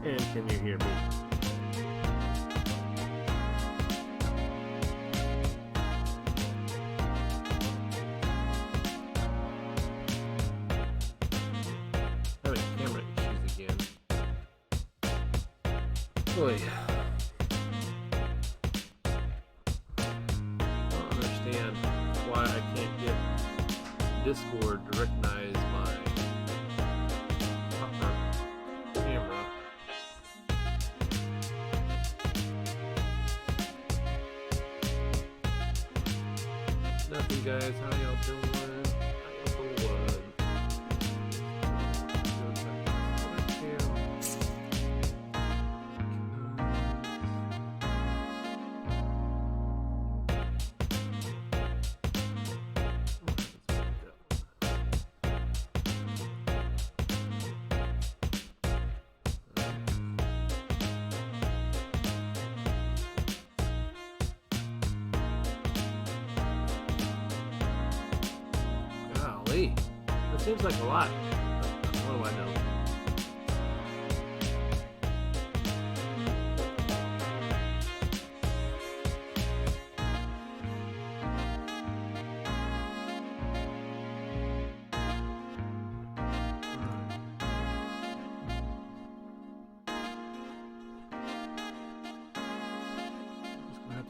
And can you hear me? Having camera issues again. Boy. I don't understand why I can't get Discord to recognize my proper camera. Nothing, guys. How y'all doing? Golly, that seems like a lot. What do I know?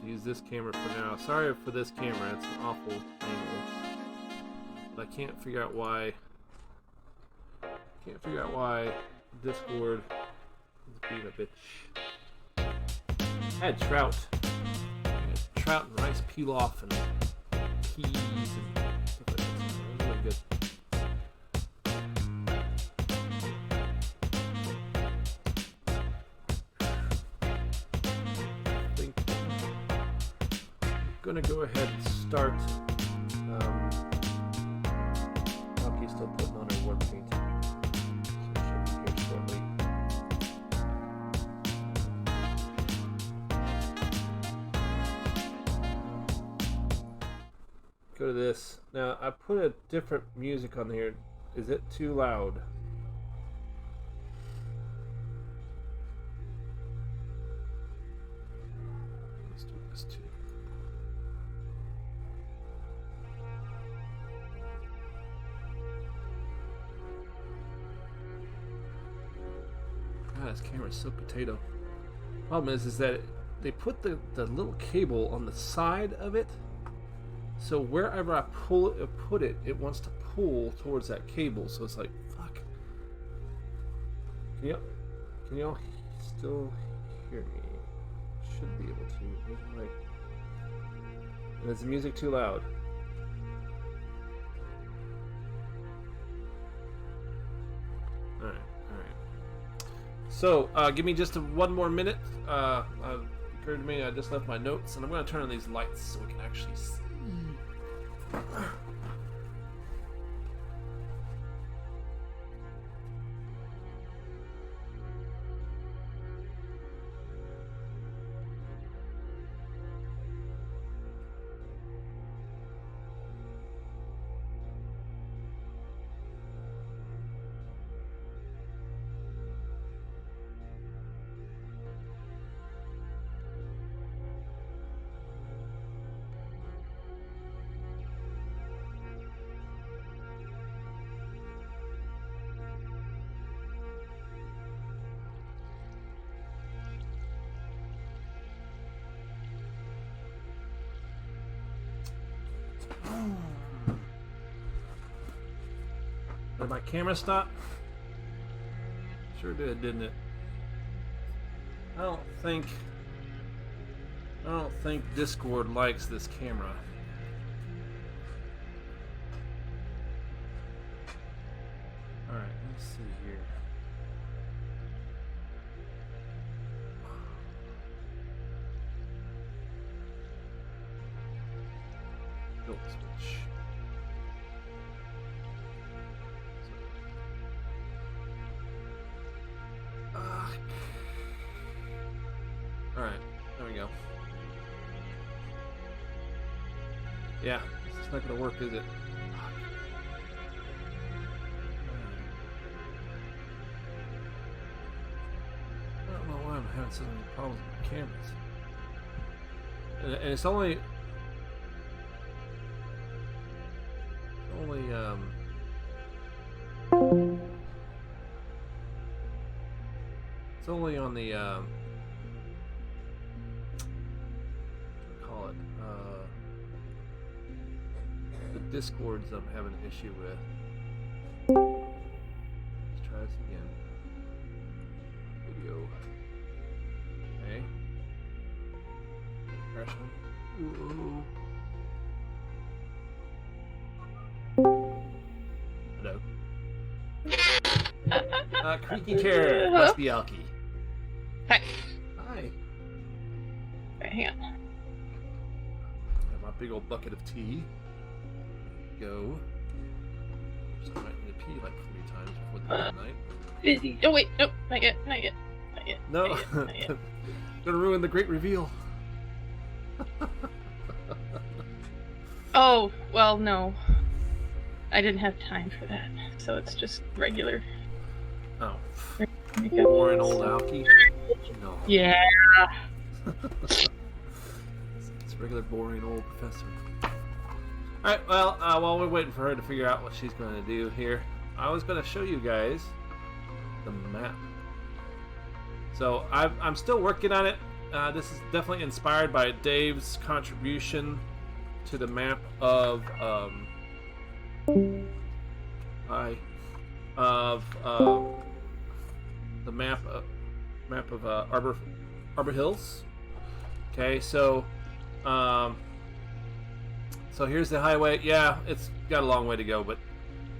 Use this camera for now. Sorry for this camera, it's an awful angle. But I can't figure out why Discord is being a bitch. I had trout. And rice pilaf and peas and stuff like that. It was really good. I'm gonna go ahead and start. Roky's still putting on her war paint, so she'll be here shortly. Go to this. Now I put a different music on here. Is it too loud? Let's do this too. God, this camera's so potato. Problem is that they put the little cable on the side of it, so wherever I put it, it wants to pull towards that cable. So it's like, fuck. Can y'all still hear me? Should be able to. Like, and is the music too loud? All right. So, give me just one more minute. It occurred to me I just left my notes, and I'm going to turn on these lights so we can actually see. Did my camera stop? Sure did, didn't it? I don't think I don't think Discord likes this camera. Alright, let's see here. Build switch. Alright, there we go. Yeah, it's not gonna work, is it? I don't know why I'm having so many problems with the cameras. And it's only it's only on the what do I call it? The Discords I'm having an issue with. Let's try this again. Video. Okay. Crashing. Ooh. Hello. Creaky chair. Must be Alki. Hi. Hi. Alright, hang on. Got my big old bucket of tea. Go. So I might need to pee like 3 times before the end of the night. Busy. Oh wait, nope, not yet, not yet, not yet. No. Not yet, not yet. Gonna ruin the great reveal. Oh, well, no. I didn't have time for that, so it's just regular. Oh. Makeup. Boring old Alki. No. Yeah. It's regular boring old professor. Alright, well, while we're waiting for her to figure out what she's going to do here, I was going to show you guys the map. So I'm still working on it. This is definitely inspired by Dave's contribution to the map of the map of Arbor Hills. Okay, so so here's the highway. Yeah, it's got a long way to go, but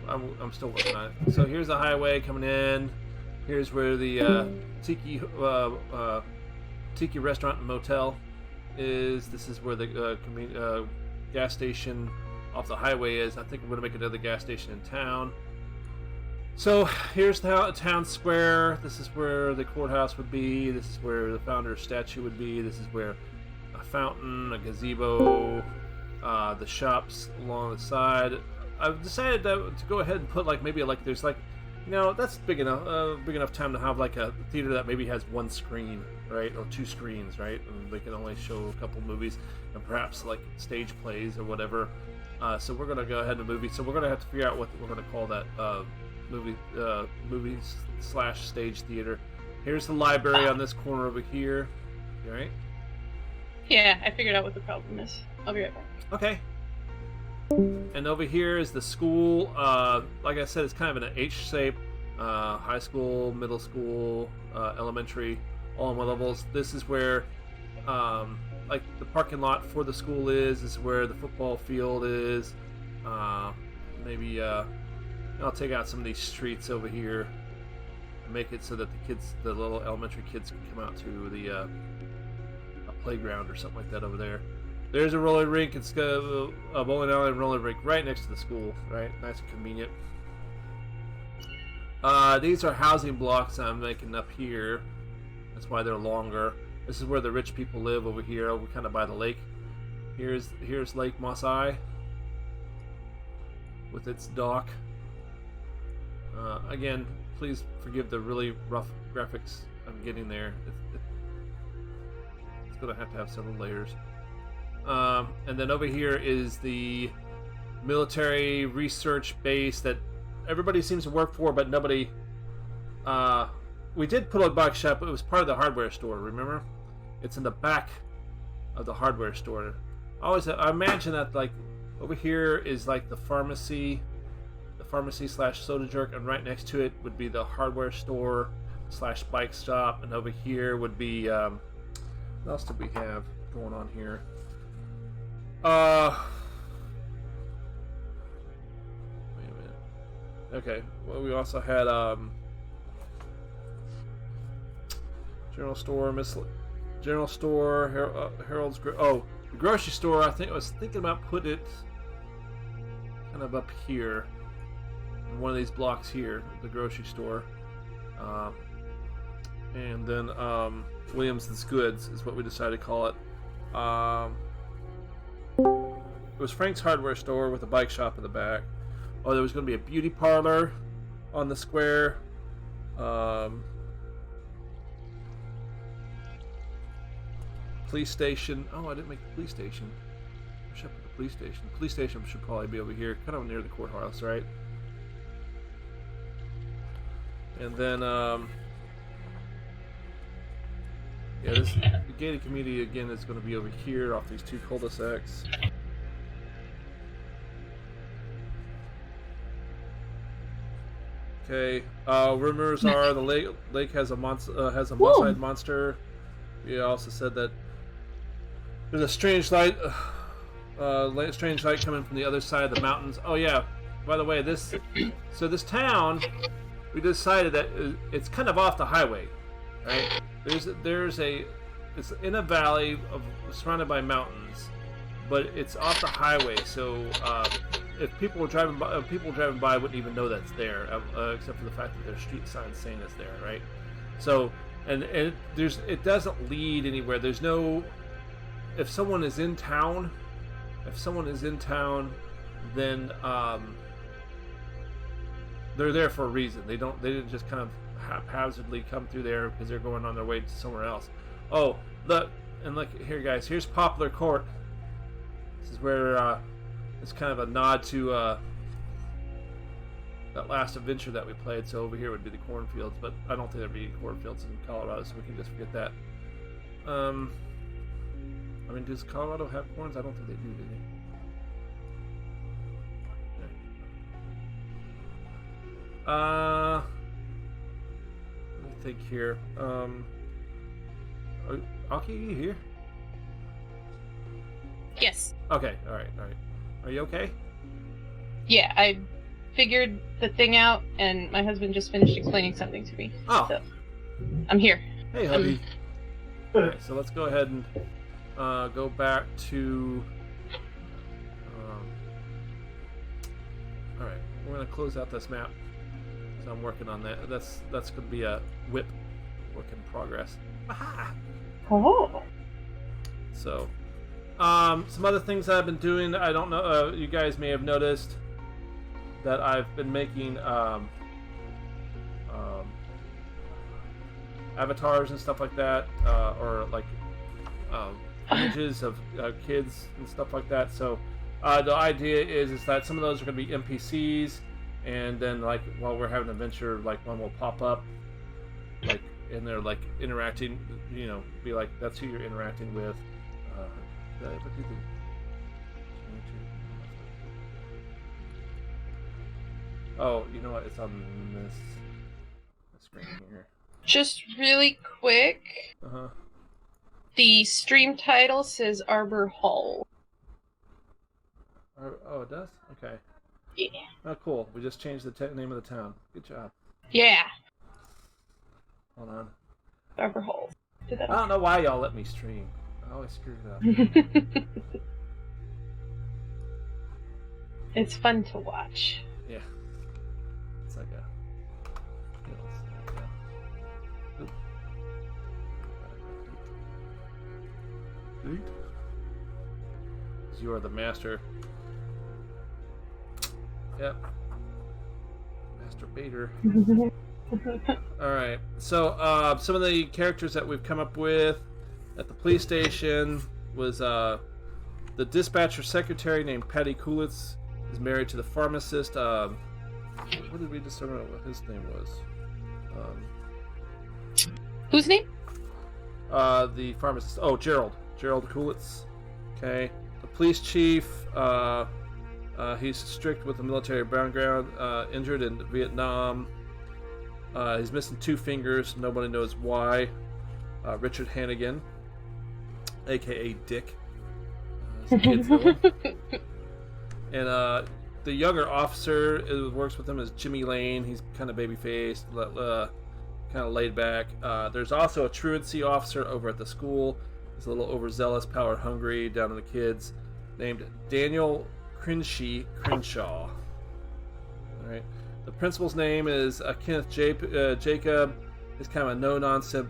I'm still working on it. So here's the highway coming in. Here's where the Tiki restaurant and motel is. This is where the gas station off the highway is. I think we're going to make another gas station in town. So here's the town square. This is where the courthouse would be. This is where the founder's statue would be. This is where a fountain, a gazebo, the shops along the side. I've decided to go ahead and put there's that's big enough time to have like a theater that maybe has one screen, right, or 2 screens, right, and they can only show a couple movies and perhaps like stage plays or whatever. So we're gonna go ahead and movie. So we're gonna have to figure out what we're gonna call that movie/stage theater. Here's the library on this corner over here. You all right? Yeah, I figured out what the problem is. I'll be right back. Okay. And over here is the school. Like I said, it's kind of in an H shape. High school, middle school, elementary, all in one levels. This is where like the parking lot for the school is. This is where the football field is. Maybe I'll take out some of these streets over here, make it so that the little elementary kids, can come out to the a playground or something like that over there. There's a roller rink. It's got a bowling alley and roller rink right next to the school. Right, nice and convenient. These are housing blocks I'm making up here. That's why they're longer. This is where the rich people live over here, over kind of by the lake. Here's Lake Maasai with its dock. Again, please forgive the really rough graphics I'm getting there. It's going to have several layers. And then over here is the military research base that everybody seems to work for, but nobody... we did put a bike shop, but it was part of the hardware store, remember? It's in the back of the hardware store. I imagine that, like, over here is like the pharmacy / soda jerk, and right next to it would be the hardware store / bike shop, and over here would be what else did we have? going on here. Wait a minute. Okay. Well, we also had general store, Harold's. The grocery store. I was thinking about putting it kind of up here, in one of these blocks here, the grocery store. And then Williamson's Goods is what we decided to call it. It was Frank's hardware store with a bike shop in the back. Oh, there was going to be a beauty parlor on the square. Police station. Oh, I didn't make the police station. I should put the police station. The police station should probably be over here, kind of near the courthouse, right? And then, yeah, the gated community again is going to be over here off these two cul-de-sacs. Okay. Rumors are the lake has a one-sided monster. We also said that there's a strange light coming from the other side of the mountains. Oh yeah. By the way, this town, we decided that it's kind of off the highway, right? It's in a valley surrounded by mountains, but it's off the highway. So if people were driving by wouldn't even know that's there, except for the fact that there's street signs saying it's there, right? So it doesn't lead anywhere. There's no. If someone is in town, then they're there for a reason. They didn't just kind of haphazardly come through there because they're going on their way to somewhere else. Oh, look here, guys. Here's Poplar Court. This is where it's kind of a nod to that last adventure that we played. So over here would be the cornfields, but I don't think there'd be cornfields in Colorado, so we can just forget that. I mean, does Colorado have corns? I don't think they do they? Let me think here. Aki, you here? Yes. Okay, alright. Are you okay? Yeah, I figured the thing out, and my husband just finished explaining something to me. Oh. So, I'm here. Hey, hubby. Alright, so let's go ahead and go back to... Alright, we're going to close out this map. So I'm working on that. That's going to be a whip work in progress. Aha! Oh. So, some other things that I've been doing. I don't know. You guys may have noticed that I've been making avatars and stuff like that, or like images of kids and stuff like that. So, the idea is that some of those are going to be NPCs. And then, like, while we're having an adventure, like, one will pop up, like, and they're, like, interacting, you know, be like, that's who you're interacting with. Did I ever do the... Oh, you know what? It's on this screen here. Just really quick. Uh-huh. The stream title says Arbor Hall. Oh, it does? Okay. Yeah. Oh, cool. We just changed the name of the town. Good job. Yeah. Hold on. Arbor Hall. I don't know why y'all let me stream. I always screw it up. It's fun to watch. Yeah. It's like a... You are the master. Yep. Master Bader. Alright, so some of the characters that we've come up with at the police station was the dispatcher secretary named Patty Coolitz is married to the pharmacist. What did we determine what his name was? Whose name? The pharmacist. Oh, Gerald Coolitz. Okay. The police chief. He's strict with the military background, injured in Vietnam. He's missing 2 fingers. Nobody knows why. Richard Hannigan. aka Dick, as the kids know him. And the younger officer who works with him is Jimmy Lane. He's kind of baby-faced, kind of laid back. There's also a truancy officer over at the school. He's a little overzealous, power-hungry, down on the kids, named Daniel Crenshaw. All right. The principal's name is Kenneth Jacob. He's kind of a no-nonsense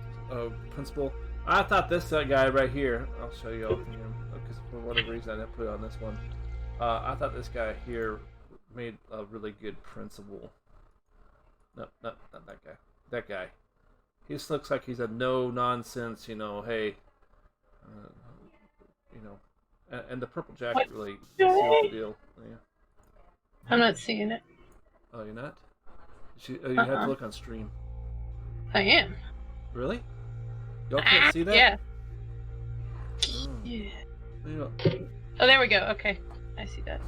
principal. I thought this guy right here. I'll show you because for whatever reason I didn't put it on this one. I thought this guy here made a really good principal. No, not that guy. That guy. He just looks like he's a no-nonsense, hey, and the purple jacket really seals the deal. Yeah. I'm not seeing it. Oh, you're not? You have to look on stream. I am. Really? Y'all can't see that? Yeah. Yeah. Oh, there we go. Okay. I see that.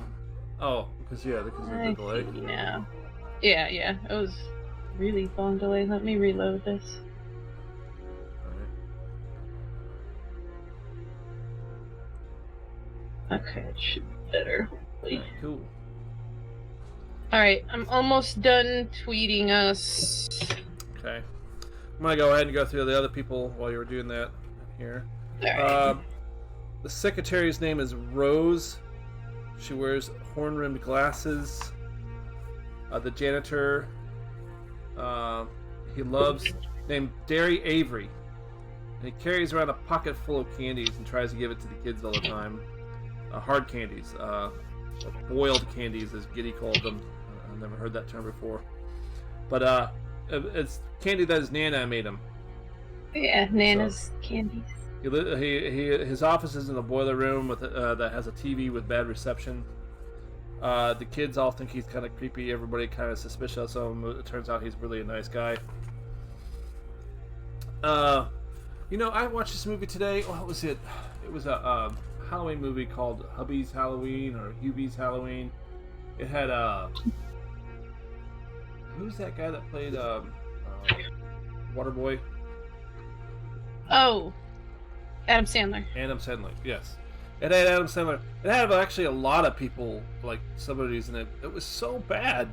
Oh, because of the delay. Yeah. Yeah. It was really long delay. Let me reload this. Alright. Okay, it should be better. Right, cool. Alright, I'm almost done tweeting us. Okay. I'm going to go ahead and go through the other people while you were doing that here. Right. The secretary's name is Rose. She wears horn-rimmed glasses. The janitor, named Derry Avery. And he carries around a pocket full of candies and tries to give it to the kids all the time. Hard candies. Boiled candies, as Giddy called them. I've never heard that term before. But it's candy that his Nana made him. Yeah, Nana's candies. His office is in a boiler room with that has a TV with bad reception. The kids all think he's kind of creepy. Everybody kind of suspicious of him. It turns out he's really a nice guy. I watched this movie today. What was it? It was a Halloween movie called Hubby's Halloween or Hubie's Halloween. It had who's that guy that played Waterboy? Oh, Adam Sandler. Adam Sandler, yes. It had Adam Sandler. It had actually a lot of people, like celebrities in it. It was so bad.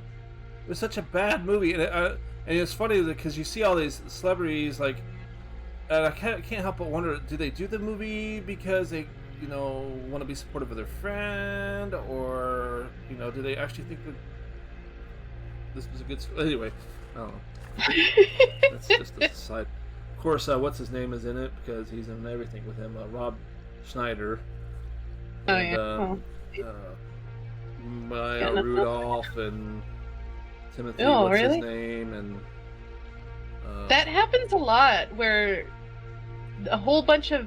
It was such a bad movie, and it's funny because you see all these celebrities, like, and I can't help but wonder: do they do the movie because they, want to be supportive of their friend, or do they actually think that this was a good? Anyway, I don't know. That's just a side. Of course, what's his name is in it because he's in everything with him. Rob Schneider. And, Maya Rudolph and Timothy. What's his name? And that happens a lot, where a whole bunch of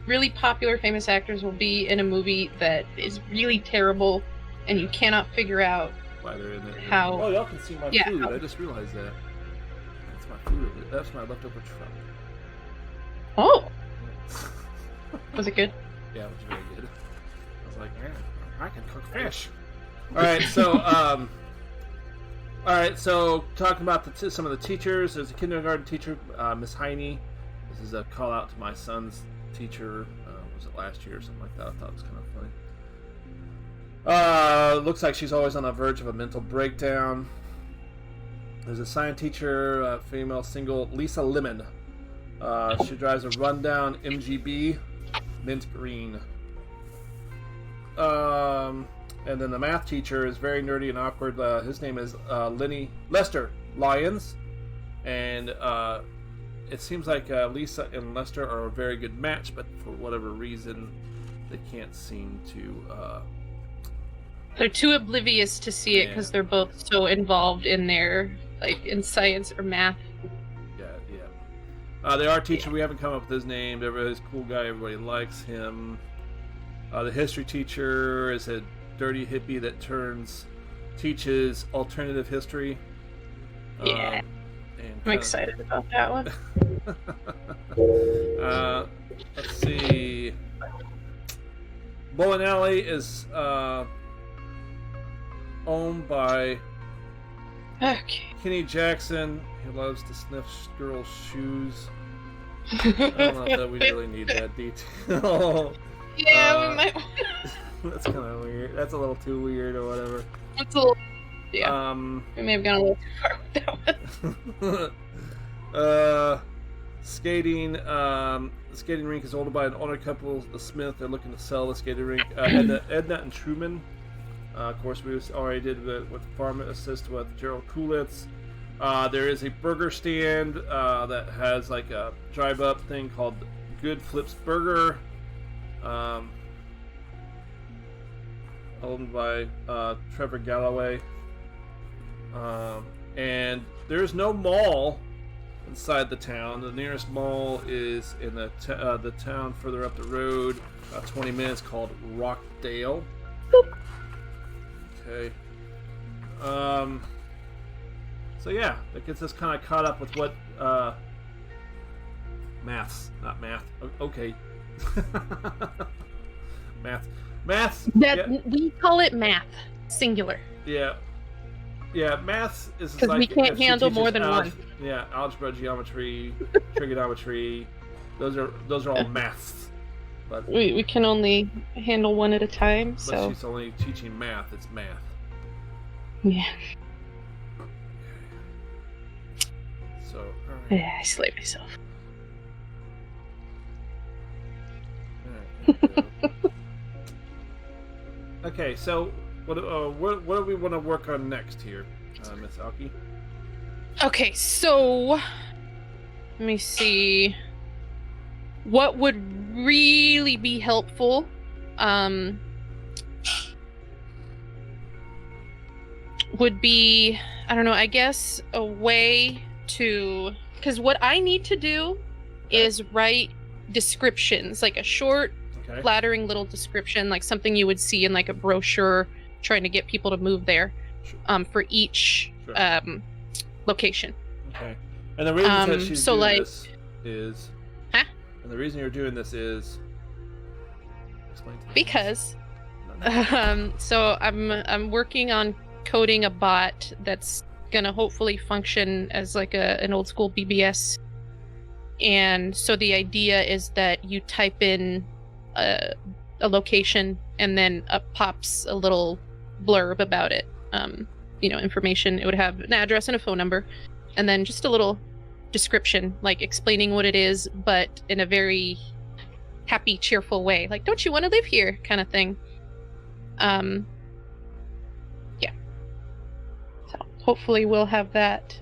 really popular, famous actors will be in a movie that is really terrible, and you cannot figure out why they're in it. How? Oh, y'all can see my food. I just realized that. That's my food. That's my leftover truck. Oh. Was it good? Yeah, it was very good. I was like, man, I can cook fish. All right, so talking about some of the teachers. There's a kindergarten teacher, Miss Heine. This is a call out to my son's teacher. Was it last year or something like that? I thought it was kind of funny. Looks like she's always on the verge of a mental breakdown. There's a science teacher, female single, Lisa Lemon. She drives a rundown MGB, mint green. And then the math teacher is very nerdy and awkward. His name is Lester Lyons. And it seems like Lisa and Lester are a very good match, but for whatever reason, they can't seem to... They're too oblivious to see it because they're both so involved in in science or math. Yeah. The art teacher, we haven't come up with his name. He's a cool guy. Everybody likes him. The history teacher is a dirty hippie that teaches alternative history. Yeah. I'm excited about that one. Let's see. Bowling Alley is owned by Kenny Jackson. He loves to sniff girls' shoes. I don't know if we really need that detail. Yeah, we might. That's kind of weird. That's a little too weird or whatever. It's a little. Yeah. We may have gone a little too far with that one. Skating. The skating rink is owned by an owner couple, the Smith. They're looking to sell the skating rink. Edna and Truman. Of course, we already did with farm assist with Gerald Coolitz. There is a burger stand that has like a drive-up thing called Good Flips Burger, owned by Trevor Galloway. And there's no mall inside the town. The nearest mall is in the town further up the road, about 20 minutes, called Rockdale. Okay. So yeah, that gets us kind of caught up with what maths, not math. Okay. Maths. That yeah. We call it math, singular. Yeah. Yeah, maths is because like we can't handle more than one. Yeah, algebra, geometry, trigonometry. Those are all maths. But we can only handle one at a time. But she's only teaching math. It's math. Yeah. So. All right. Yeah, I slayed myself. All right. Okay, so what do we want to work on next here, Miss Alki? Okay, so let me see. What would really be helpful? Would be, I don't know, I guess a way to, because what I need to do is write descriptions, like a short, flattering little description, like something you would see in like a brochure trying to get people to move there, for each location. Okay. And the reason that she's doing this is... Huh? And the reason you're doing this is... Explain to me. Because... so I'm working on coding a bot that's gonna hopefully function as like an old school BBS. And so the idea is that you type in a location and then up pops a little blurb about it. Information. It would have an address and a phone number, and then just a little description, like explaining what it is, but in a very happy, cheerful way. Like, don't you want to live here? Kind of thing. Yeah. So hopefully we'll have that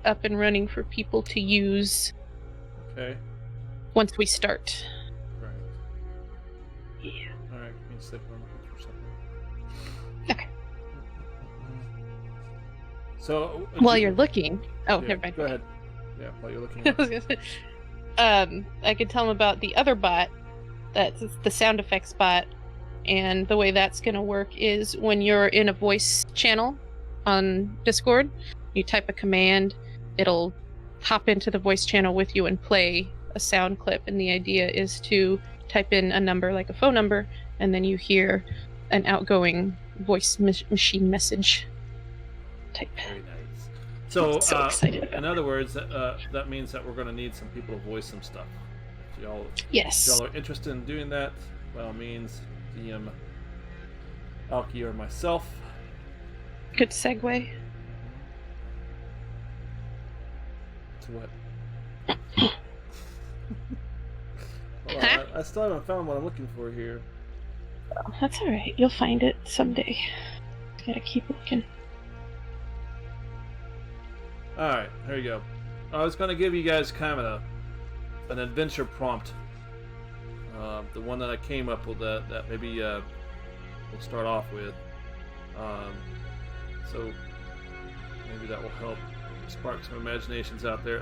up and running for people to use. Okay. Once we start. Right. Yeah. All right. Give me a second. I'm looking for something. Okay. So while you're looking, yeah, never mind. Go ahead. Yeah, while you're looking. I could tell them about the other bot, that's the sound effects bot, and the way that's going to work is when you're in a voice channel on Discord, you type a command, it'll hop into the voice channel with you and play a sound clip, and the idea is to type in a number, like a phone number, and then you hear an outgoing voice machine message type. Very nice. So, excited about in other words, that means that we're going to need some people to voice some stuff. If y'all are interested in doing that, by all means, DM Alki or myself. Good segue. To what? Hold on, I still haven't found what I'm looking for here. Oh, that's alright. You'll find it someday. Gotta keep looking. Alright, here you go. I was going to give you guys kind of an adventure prompt. The one that I came up with that maybe we'll start off with. So maybe that will help spark some imaginations out there.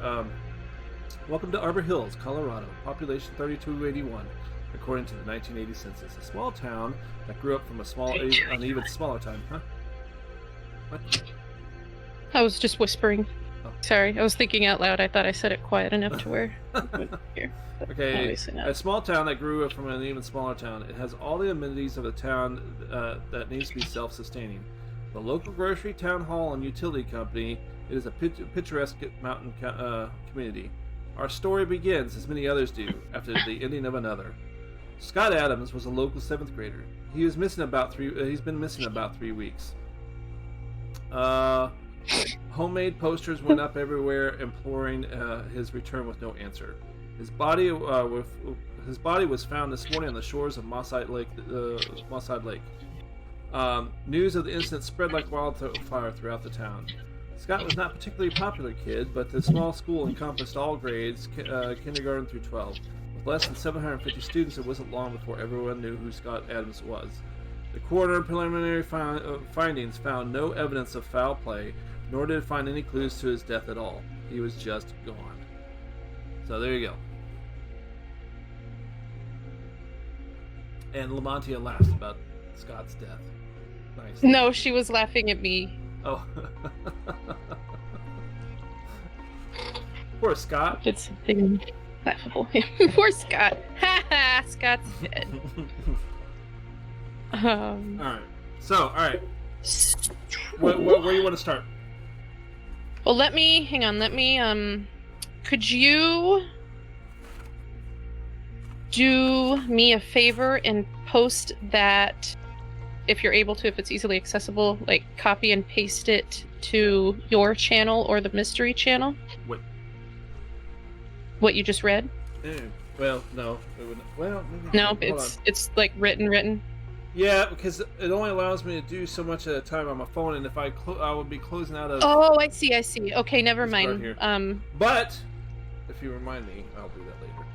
Welcome to Arbor Hills, Colorado. Population 3,281, according to the 1980 census. A small town that grew up from an even smaller town. Huh? What? I was just whispering. Oh. Sorry, I was thinking out loud. I thought I said it quiet enough to where here. Okay, a small town that grew up from an even smaller town. It has all the amenities of a town that needs to be self-sustaining. The local grocery, town hall, and utility company. It is a picturesque mountain community. Our story begins, as many others do, after the ending of another. Scott Adams was a local 7th grader. He's been missing about 3 weeks. Homemade posters went up everywhere, imploring his return with no answer. His body was found this morning on the shores of Mosside Lake. News of the incident spread like wildfire throughout the town. Scott was not a particularly popular kid, but the small school encompassed all grades, kindergarten through 12. With less than 750 students, it wasn't long before everyone knew who Scott Adams was. The coroner preliminary findings found no evidence of foul play, nor did it find any clues to his death at all. He was just gone. So there you go. And Lamontia laughs about Scott's death. Nice. No, she was laughing at me. Oh. Poor Scott. It's something laughable. Poor Scott. Ha ha, Scott's dead. Alright. So, alright. Where do you want to start? Well, hang on, could you do me a favor and post that, if you're able to, if it's easily accessible, like copy and paste it to your channel or the mystery channel? What you just read? Well, no. It wouldn't, well, maybe. No, it's like written. Yeah, because it only allows me to do so much at a time on my phone, and if I would be closing out of. Oh, I see. Okay, never mind. But if you remind me, I'll do that later.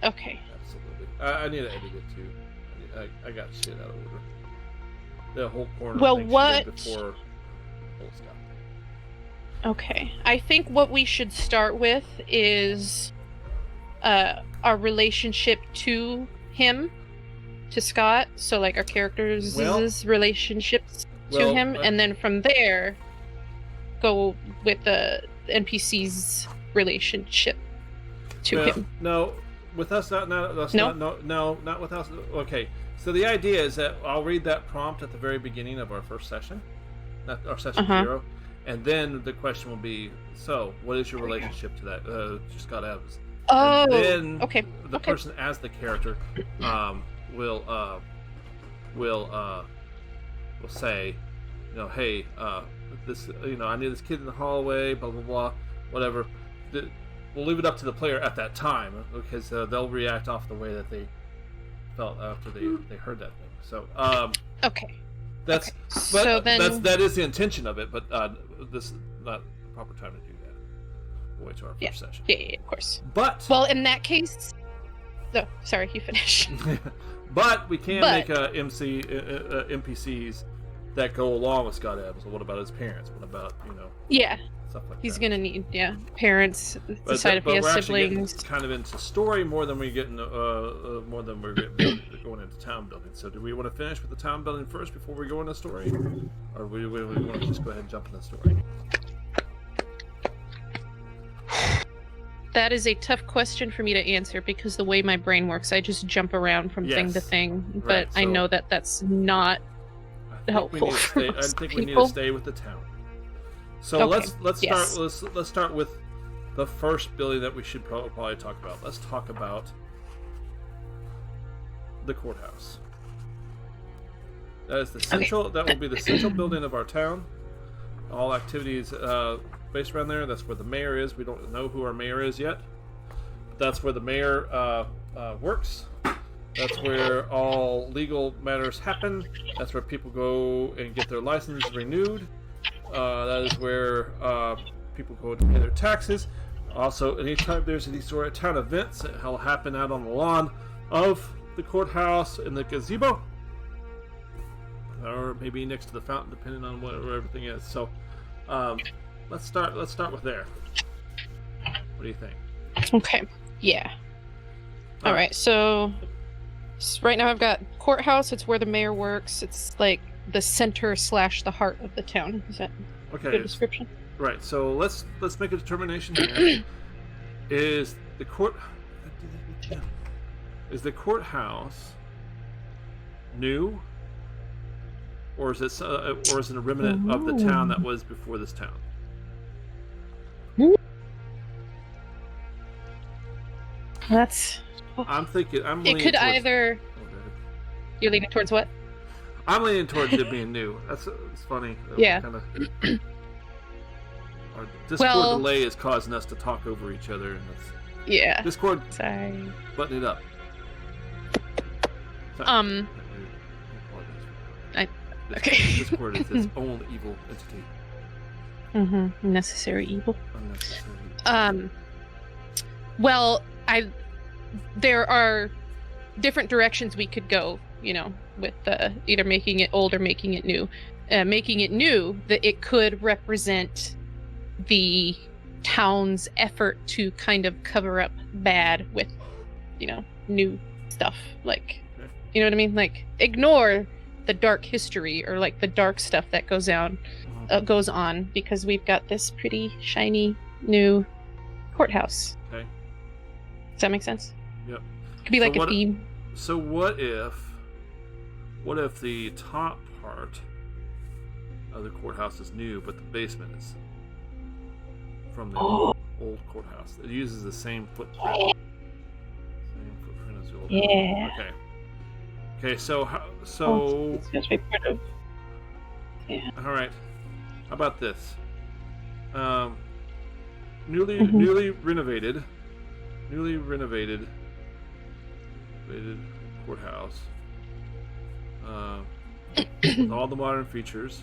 Okay. Absolutely. I need to edit it too. I got shit out of order. The whole corner. Well, thing what? Before whole stuff. Okay, I think what we should start with is our relationship to him. To Scott, so like our characters' relationships to him, and then from there go with the NPC's relationship to him. No, with us not with us. Okay, so the idea is that I'll read that prompt at the very beginning of our first session, our session 0, and then the question will be: so, what is your relationship to that to Scott Adams? Oh, and then okay. The person as the character. Will say, hey, this, I knew this kid in the hallway, blah blah blah, whatever. We'll leave it up to the player at that time because they'll react off the way that they felt after they heard that thing. So okay. That is the intention of it, but this is not the proper time to do that. We'll wait to our first session. Yeah, of course. But in that case. No, sorry, you finish. But we can make NPCs that go along with Scott Adams. What about his parents? What about stuff like he's that? Gonna need parents. Decide if he has siblings. Kind of into story more than we're going into town building. So, do we want to finish with the town building first before we go into story, or we want to just go ahead and jump into the story? That is a tough question for me to answer because the way my brain works, I just jump around from thing to thing. But I know that that's not helpful. I think we need to stay with the town. So let's start with the first building that we should probably talk about. Let's talk about the courthouse. That is the central. That will be the central building of our town. All activities based around there. That's where the mayor is. We don't know who our mayor is yet. But that's where the mayor works. That's where all legal matters happen. That's where people go and get their license renewed. That is where people go to pay their taxes. Also, anytime there's any sort of town events, that will happen out on the lawn of the courthouse in the gazebo, or maybe next to the fountain, depending on where everything is. So, let's start with there. What do you think? Okay. Yeah. All right. So right now I've got courthouse. It's where the mayor works. It's like the center / the heart of the town. Is that a good description? Right. So let's make a determination here. Is the courthouse new, or is it a remnant of the town that was before this town? That's. I'm thinking. I'm It leaning could towards, either. oh, go ahead. You're leaning towards what? I'm leaning towards it being new. It's funny. Yeah. Kind of. Our Discord Well- delay is causing us to talk over each other, and it's Yeah. Discord Sorry. button it up. Okay. Discord is its own evil entity. Necessary evil. Unnecessary. Well, there are different directions we could go, you know, with either making it old or making it new. Making it new, that it could represent the town's effort to kind of cover up bad with, you know, new stuff. Like, you know what I mean? Like, ignore the dark history or like the dark stuff that goes on, because we've got this pretty shiny new courthouse. Okay. Does that make sense? Yep. Could be So like what- a theme. So what if the top part of the courthouse is new, but the basement is from the old courthouse? It uses the same footprint. Same footprint as the old. Yeah. Okay. Okay. So It's supposed to be part of. Yeah. all right. How about this? Newly renovated courthouse. With all the modern features.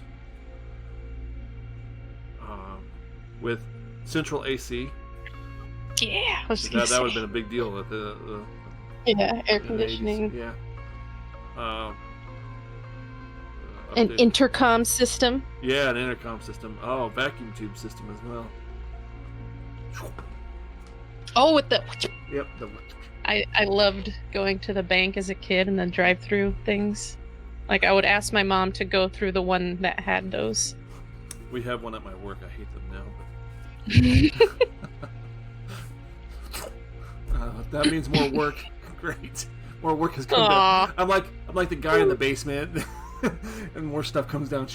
With central AC. Yeah. I was That gonna would have say. been a big deal with the Yeah, air in the 80s. conditioning. Yeah. An updated- intercom system. Yeah, an intercom system. Oh, vacuum tube system as well. Oh, with the. Yep. I loved going to the bank as a kid and the drive-through things. Like, I would ask my mom to go through the one that had those. We have one at my work. I hate them now, but that means more work. Great, more work has come down. I'm like the guy in the basement, and more stuff comes down.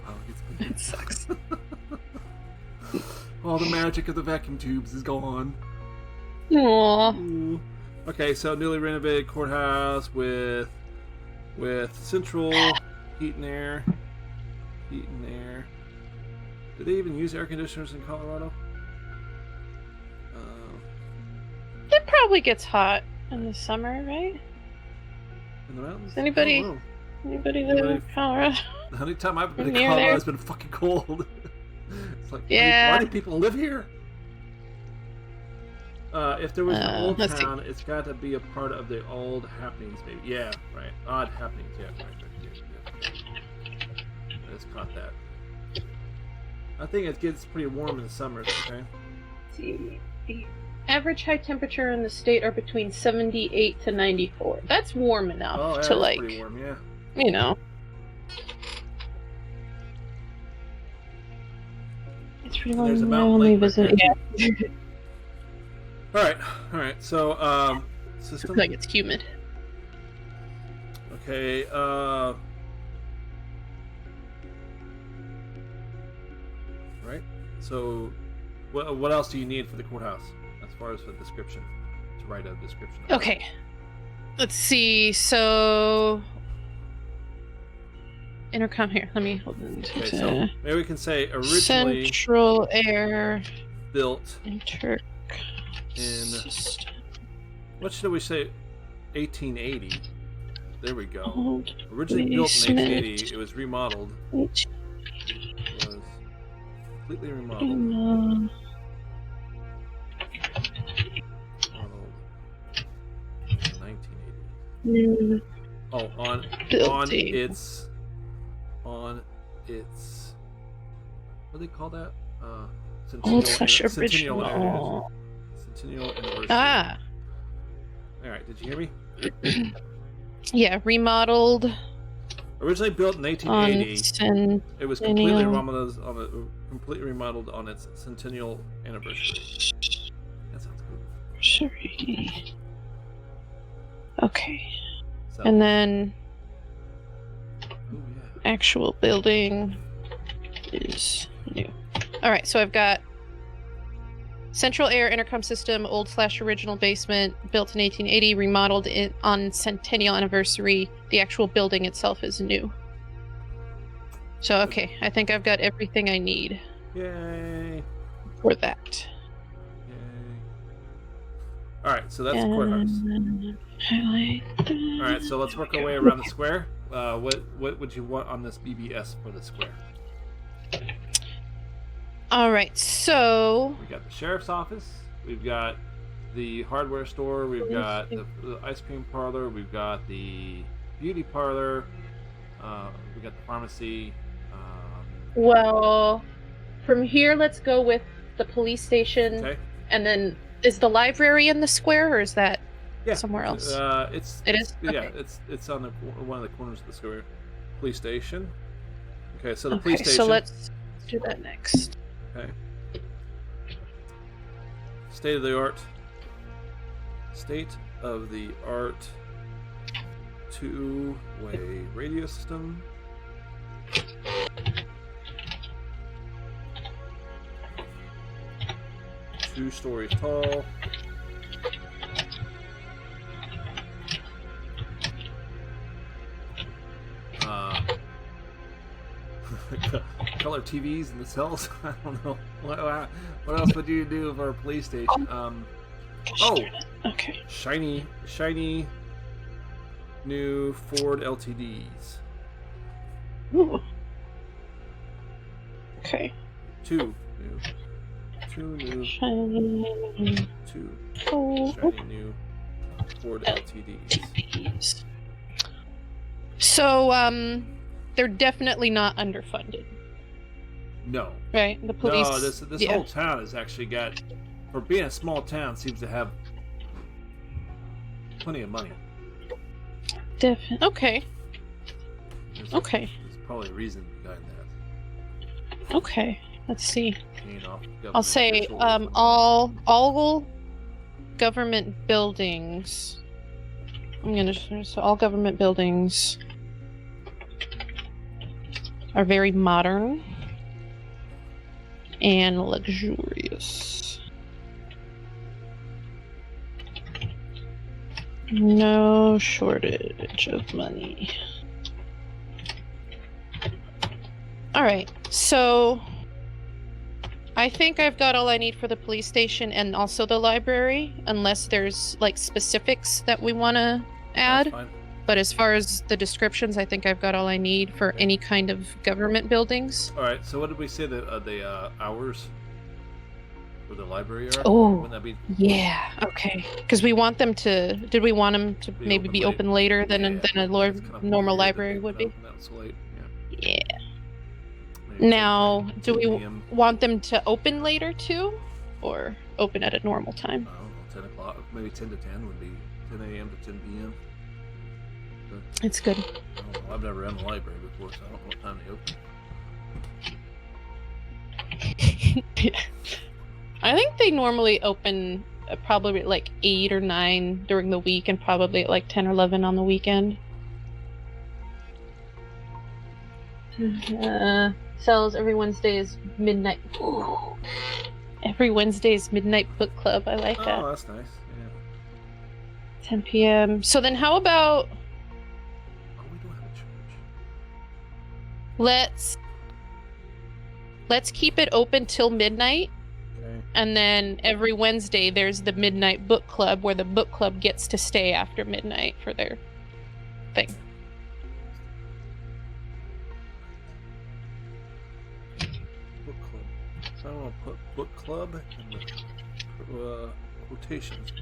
Oh, It sucks. all the magic of the vacuum tubes is gone. Aww. Ooh. Okay, so newly renovated courthouse with central heat and air. Heat and air. Do they even use air conditioners in Colorado? It probably gets hot in the summer, right? In the mountains? Does anybody- I don't know. Anybody live in Colorado? The only time I've been to Near Colorado there? has been fucking cold. It's like, Yeah. why do people live here? If there was an old let's see. town, it's got to be a part of the old happenings, maybe. Yeah, right. Odd happenings. Yeah, right. I just caught that. I think it gets pretty warm in the summers. Okay. The average high temperature in the state are between 78 to 94. That's warm enough Oh, yeah, to, that's like, pretty warm. Yeah. you know. It's pretty There's a warm. I mountain only lake right visit. there. Yeah. All right. So, system. Like, it's humid. Okay. Right. So, what else do you need for the courthouse as far as the description to write a description? of it? Okay. Let's see. So. Intercom here. Let me hold on. Okay. So maybe we can say originally Central air built inter. in. What should we say? 1880. There we go. Old Originally built in basement. 1880, it was remodeled. It was completely remodeled. Remodeled in 1980. New Oh, on building. its what do they call that? Old slash Centennial original. Centennial anniversary. Ah, All right. Did you hear me? yeah, remodeled Originally built in on 1880, it was completely Centennial. remodeled on its centennial anniversary. That sounds good. Sorry. Okay, So, and then oh, yeah. actual building is new. All right, so I've got Central air intercom system, old/original basement, built in 1880, remodeled on centennial anniversary. The actual building itself is new. So, okay, I think I've got everything I need. Yay! For that. Yay! All right, so that's the courthouse. All right, so let's work our way around the square. What would you want on this BBS for the square? All right, so we got the sheriff's office. We've got the hardware store. We've got the ice cream parlor. We've got the beauty parlor. We got the pharmacy. Well, from here, let's go with the police station. Okay. And then, is the library in the square, or is that somewhere else? It is. Okay. Yeah, it's on one of the corners of the square. Police station. Okay, so the police station. So let's do that next. Okay. State of the art. State of the art. Two-way radio system. 2 stories tall. Color TVs in the cells. I don't know. What else would you do for a police station? Okay. Shiny new Ford LTDs. Ooh. Okay. 2 new shiny new Ford LTDs. So, they're definitely not underfunded. No. Right? The police. No, this whole town has actually got, for being a small town, seems to have plenty of money. Okay. There's probably a reason behind that. Okay. Let's see. Off I'll say all government buildings. So all government buildings are very modern and luxurious. No shortage of money. All right, so I think I've got all I need for the police station and also the library, unless there's like specifics that we want to add. That's fine. But as far as the descriptions, I think I've got all I need for any kind of government buildings. All right. So what did we say that the hours for the library are? Oh, wouldn't that be? Yeah. Okay. Because we want them to. Did we want them to maybe be open later than a normal library would be? That was late. Yeah. Now, do we want them to open later too, or open at a normal time? I don't know, 10 o'clock, maybe 10 to 10 would be 10 a.m. to 10 p.m. It's good. I don't know, I've never been in the library before, so I don't know what time they open. Yeah. I think they normally open probably at like 8 or 9 during the week, and probably at like 10 or 11 on the weekend. Sells every Wednesday is midnight. Ooh. Every Wednesday is midnight book club. I like that. Oh, that's nice. Yeah. 10 p.m. So then, how about? Oh, we don't have a church. Let's keep it open till midnight. Okay. And then every Wednesday there's the midnight book club where the book club gets to stay after midnight for their thing. I want to put book club in the quotations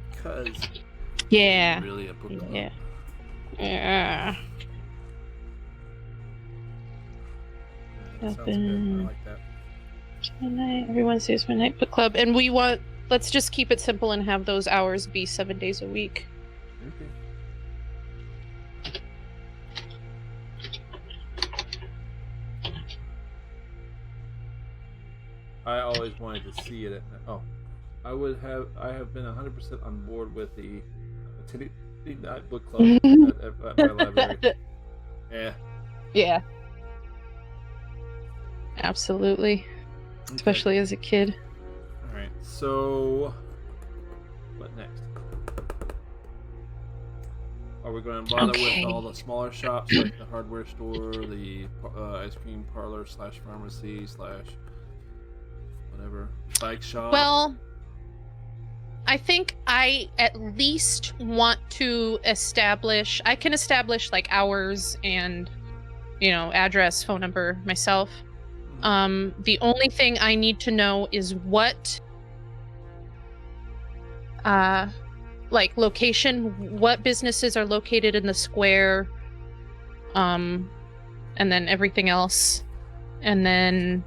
because it's really a book club. Yeah. Sounds good. I like that. Midnight, every Wednesday is midnight book club, and let's just keep it simple and have those hours be 7 days a week. Okay. I always wanted to see it. I have been 100% on board with the night book club at my library. Yeah. Yeah. Absolutely. Okay. Especially as a kid. All right. So, what next? Are we going to bother with all the smaller shops like the hardware store, the ice cream parlor / pharmacy / whatever, bike shop? Well, I think I at least want to establish. I can establish like hours and, address, phone number myself. The only thing I need to know is what, like location, what businesses are located in the square, and then everything else, and then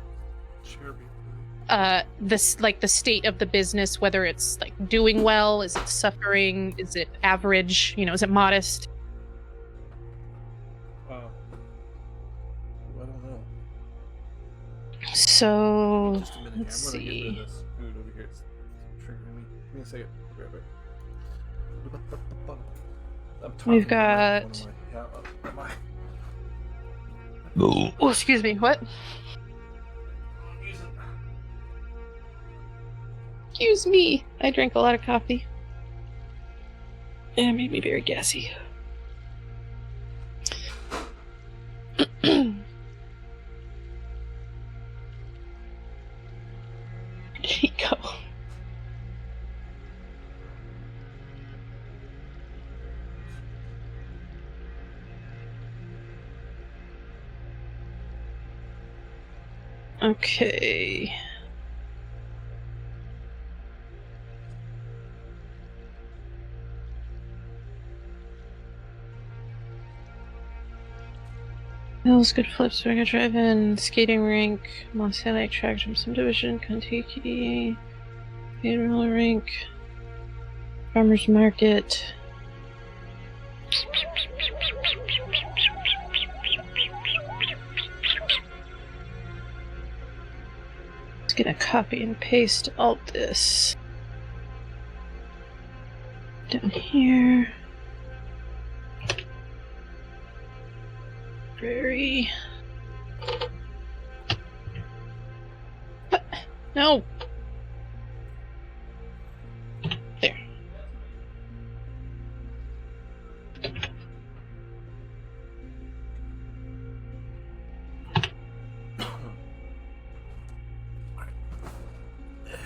this like the state of the business, whether it's like doing well, is it suffering, is it average, is it modest? I don't know. So Just a minute. let's I'm gonna see. get rid of this food over here. It's triggering me. Give me a second. Grab it. I'm talking We've to got. Oh, excuse me. What? Excuse me. I drank a lot of coffee. And it made me very gassy. There you go. Okay. Hills, good flips, Mega Drive-In, skating rink, Moss Highlight track from subdivision, Kentucky, roller rink, farmer's market. Let's get a copy and paste all this down here. Prairie. What? No. There.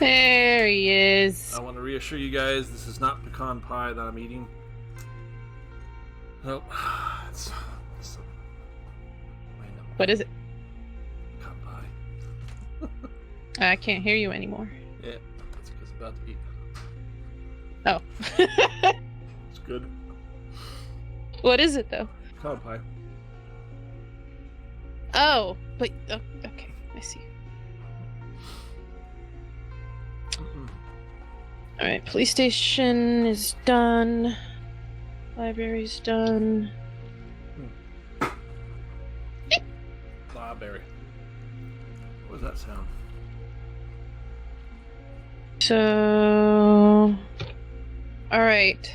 There he is. I want to reassure you guys, this is not pecan pie that I'm eating. Nope. It's What is it? pecan pie. I can't hear you anymore. Yeah, that's because I'm about to eat. Oh. It's good. What is it, though? Pecan pie. Oh, but... Oh, okay, I see. Alright, police station is done. Library's done. Library. What was that sound? So... Alright.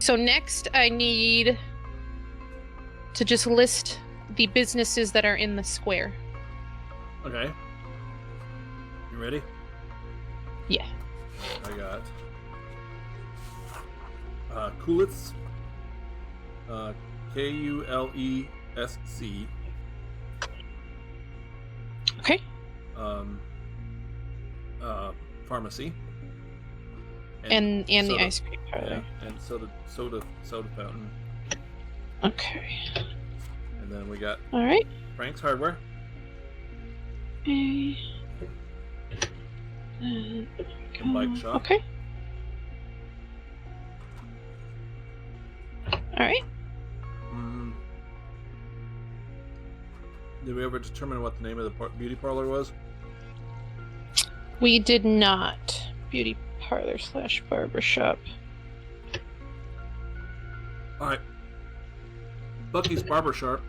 So next I need to just list the businesses that are in the square. Okay. You ready? Yeah. I got Kulitz, Kulesc, Okay. Pharmacy, And soda. the ice cream parlor. Yeah, and soda fountain, Okay. and then we got Alright. Frank's Hardware, Okay. the bike shop, Okay. Alright. Did we ever determine what the name of the beauty parlor was? We did not. Beauty parlor / barbershop. Alright. Bucky's Barbershop.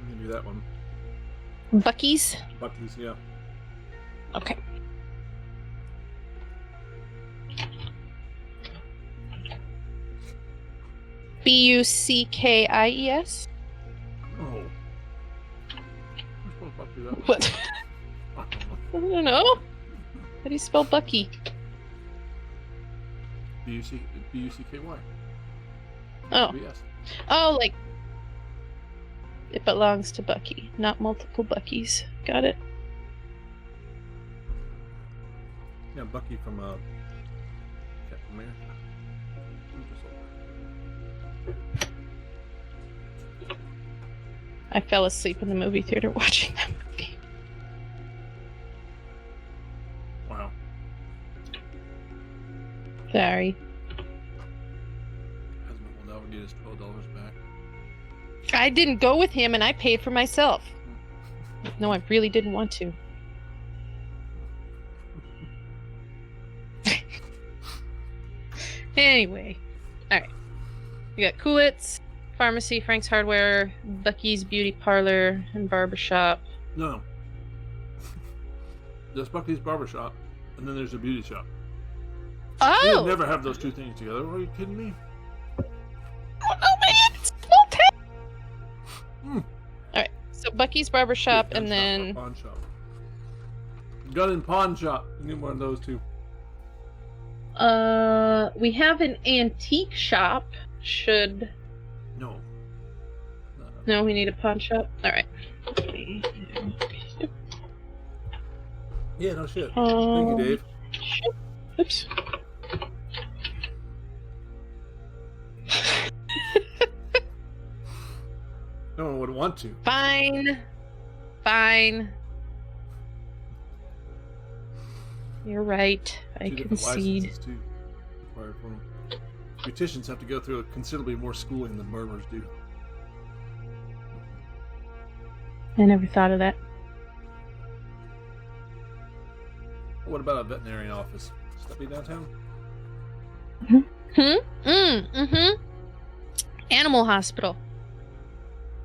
We can do that one. Bucky's? Bucky's, yeah. Okay. Buckies? Oh. We're supposed to do that one. What? I don't know. How do you spell Bucky? B-U-C-K-Y. Oh. B-S. Oh, like it belongs to Bucky, not multiple Buckys. Got it. Yeah, Bucky from Captain America. I fell asleep in the movie theater watching that movie. Wow. Sorry. Husband will never get his $12 back. I didn't go with him and I paid for myself. No, I really didn't want to. Anyway. Alright. We got Coolitz, Pharmacy, Frank's Hardware, Bucky's Beauty Parlor, and Barbershop. No. There's Bucky's Barbershop, and then there's a beauty shop. Oh! You'll never have those two things together. Are you kidding me? Oh no, man! It's small town! Alright, so Bucky's Barbershop, Yeah, and then... pawn shop. Gun and pawn shop. You need one of those two. We have an antique shop. Should... No. No, we need a pawn shop? Alright. Yeah, no shit. Thank you, Dave. Oops. No one would want to. Fine. Fine. You're right. I Two different concede. licenses, too, required for them. Beauticians have to go through considerably more schooling than barbers do. I never thought of that. What about a veterinarian office? Should that be downtown? Animal hospital.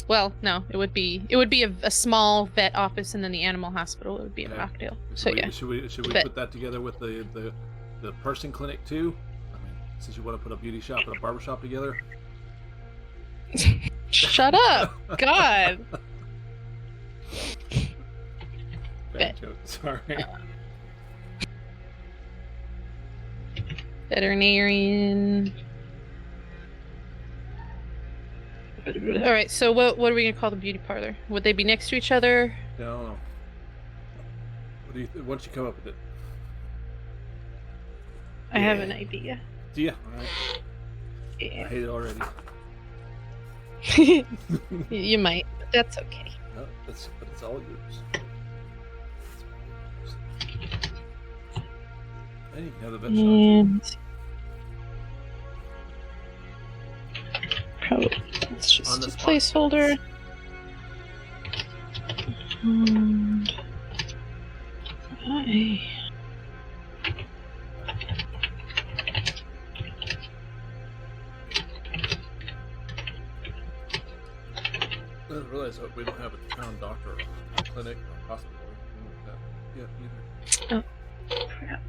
Well, no, it would be a small vet office, and then the animal hospital would be in Rockdale. So yeah. Should we put that together with the person clinic too? I mean, since you want to put a beauty shop and a barber shop together. Shut up, God. Bad joke. Sorry. Veterinarian. All right. So what are we gonna call the beauty parlor? Would they be next to each other? I don't know. What do you? Why don't you come up with it? I have an idea. Do you? All right. Yeah. I hate it already. You might, but that's okay. No, but it's all yours. And you can have the vet shop. And probably it's just On the a spot. placeholder. And I... I didn't realize that we don't have a town doctor, or clinic, or hospital, or anything like that. Yeah, either. Oh, crap.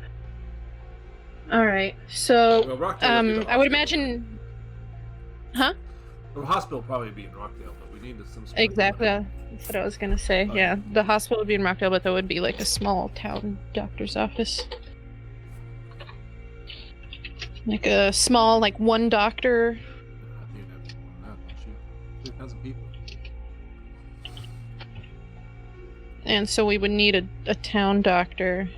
All right, so Well, Rockdale would be the I would hospital. imagine, huh? The hospital would probably be in Rockdale, but we need some. sort of- Exactly, that's what I was gonna say. Oh, Yeah, the hospital would be in Rockdale, but there would be like a small town doctor's office, like a small, like one doctor. I think you'd have to more than that, don't you? 3,000 people. And so we would need a town doctor.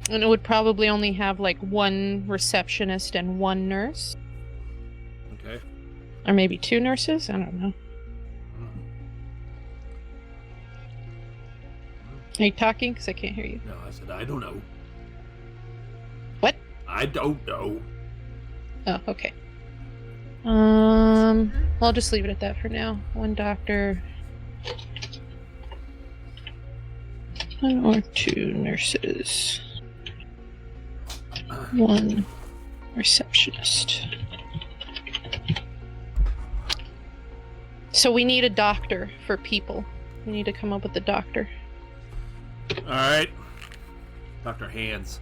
And it would probably only have like one receptionist and one nurse. Okay. Or maybe two nurses? I don't know. Are you talking? Because I can't hear you. No, I said I don't know. What? I don't know. Oh, okay. I'll just leave it at that for now. One doctor. One or two nurses. One receptionist. So we need a doctor for people. We need to come up with a doctor. All right. Dr. Hands.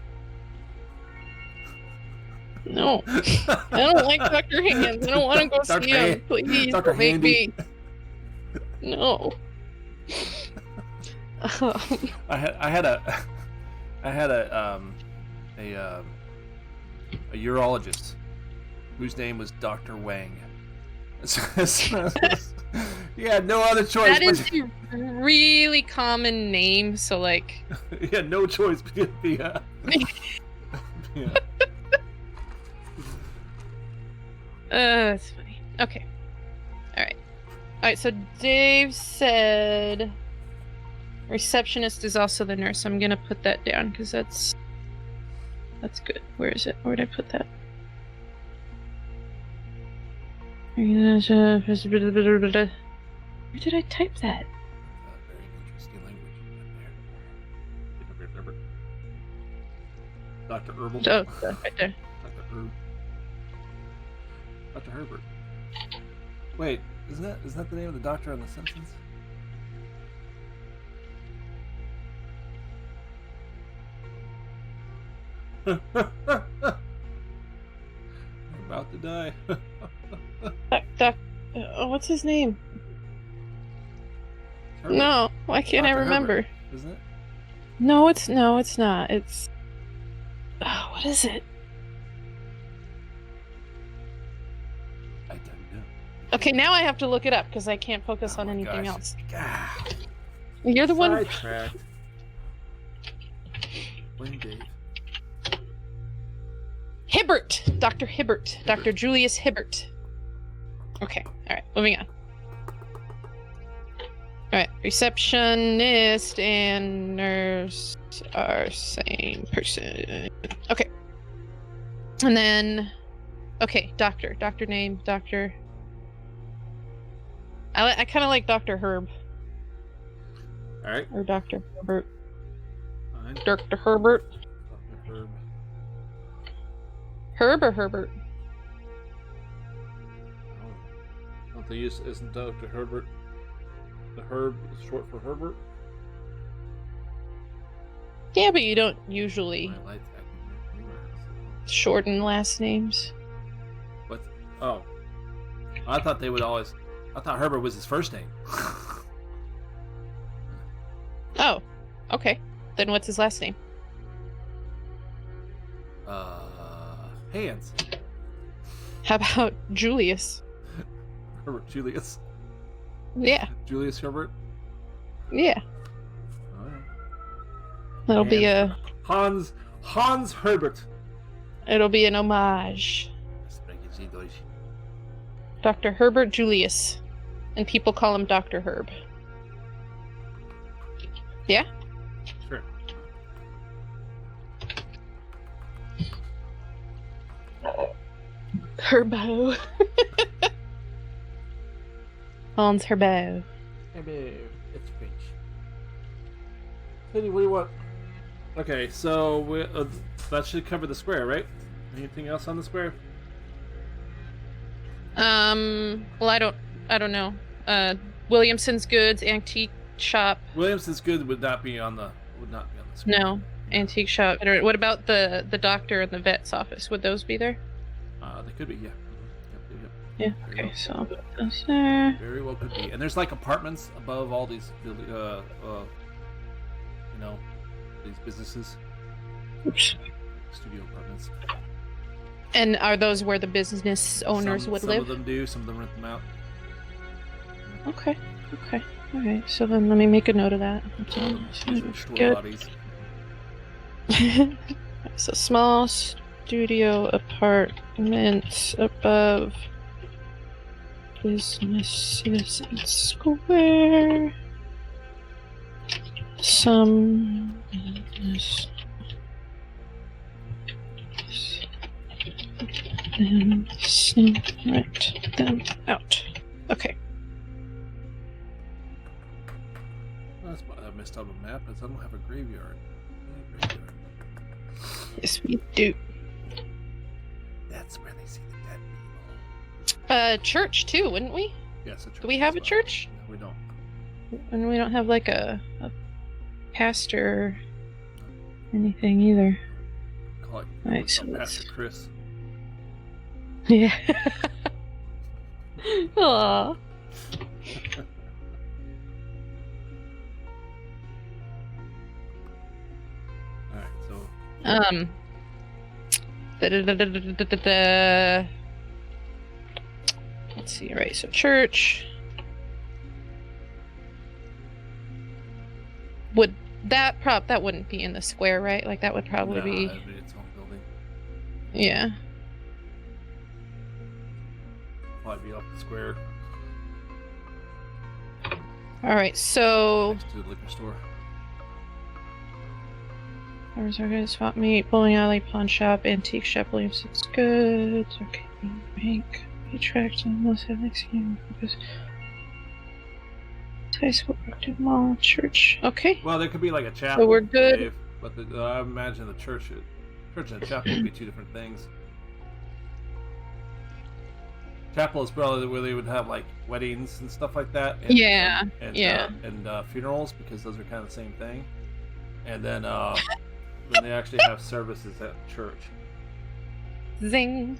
No. I don't like Dr. Hands. I don't want to go Dr. see him. Hand- Please Dr. don't make Handy. me. No. I had a urologist whose name was Dr. Wang. He had no other choice. That is a really common name, so like. He had no choice but to be. Yeah. That's funny. Okay. All right. So Dave said receptionist is also the nurse. I'm gonna put that down because that's good. Where is it? Where did I put that? Where did I type that? Very interesting language right there. Dr. Herbal. Oh, right there. Dr. Herb. Dr. Herbert. Wait, isn't that the name of the doctor on The Simpsons? I'm about to die. What's his name? Herbert. No, why can't Dr. I remember? Herbert, isn't it? No, it's not. It's what is it? I don't know. Okay, now I have to look it up because I can't focus on my anything gosh. else. God. You're the one. Sidetracked. Blame Dave. Hibbert, Dr. Hibbert, Dr. Julius Hibbert. Okay, all right, moving on. All right, receptionist and nurse are same person. Okay, and then, okay, doctor name, doctor. I kind of like Dr. Herb. All right. Or Dr. Herbert. Fine. Dr. Herbert. Dr. Herb. Herb or Herbert? Don't they use isn't Dr. Herbert? The Herb is short for Herbert. Yeah, but you don't usually My life acting. shorten last names. What? Oh, I thought they would always. I thought Herbert was his first name. Oh, okay. Then what's his last name? Hands. How about Julius? Herbert Julius. Yeah, Julius Herbert. yeah. All right. That'll be a. Hans Herbert. It'll be an homage. Dr. Herbert Julius, and people call him Dr. Herb. Yeah. Sure. Herbo. Hans Herbo. It's Finch. What do you want? Okay, so that should cover the square, right? Anything else on the square? Well, I don't know. Williamson's Goods Antique Shop. Williamson's Good would not be on the square. No, antique shop. What about the doctor and the vet's office? Would those be there? They could be, yeah. Yeah. Okay, so I'll put those there. Very well could be. And there's like apartments above all these, these businesses. Oops. Studio apartments. And are those where the business owners would live? Some of them do. Some of them rent them out. Okay. All right. So then let me make a note of that. These are store Good. bodies. So small studio apartments above businesses and square. Some business and some rent them out. Okay. That's why I messed up a map, is I don't have a graveyard. Yes, we do. That's where they see the dead people. Church too, wouldn't we? Yes, a church. Do we have as a well. church? No, we don't. And we don't have like a pastor or anything either. Call it Right, so Pastor Chris. Yeah. Aww. so let's see, right? So church. Would that wouldn't be in the square, right? Like that would probably be. That'd be its own building. Yeah. Probably be off the square All right, so next to the liquor store. Farmers Market, swap meet, bowling alley, pawn shop, antique shop, Williamson's goods. Okay, bank, attract, and most have next game. High school, Brookton Mall, church. Okay. Well, there could be like a chapel. So we're good. Dave, but I imagine the church and the chapel would be two different things. Chapel is probably where they would have like weddings and stuff like that. And, Yeah. And funerals, because those are kind of the same thing. And then when they actually have services at church. Zing.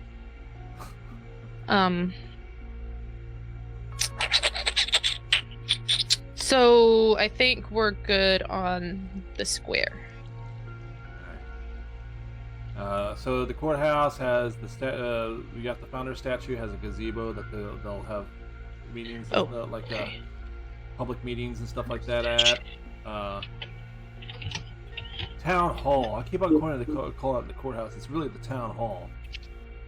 So I think we're good on the square. So the courthouse has we got the founder statue, has a gazebo that they'll have meetings, public meetings and stuff like that at. Town hall. I keep on calling it the courthouse. It's really the town hall.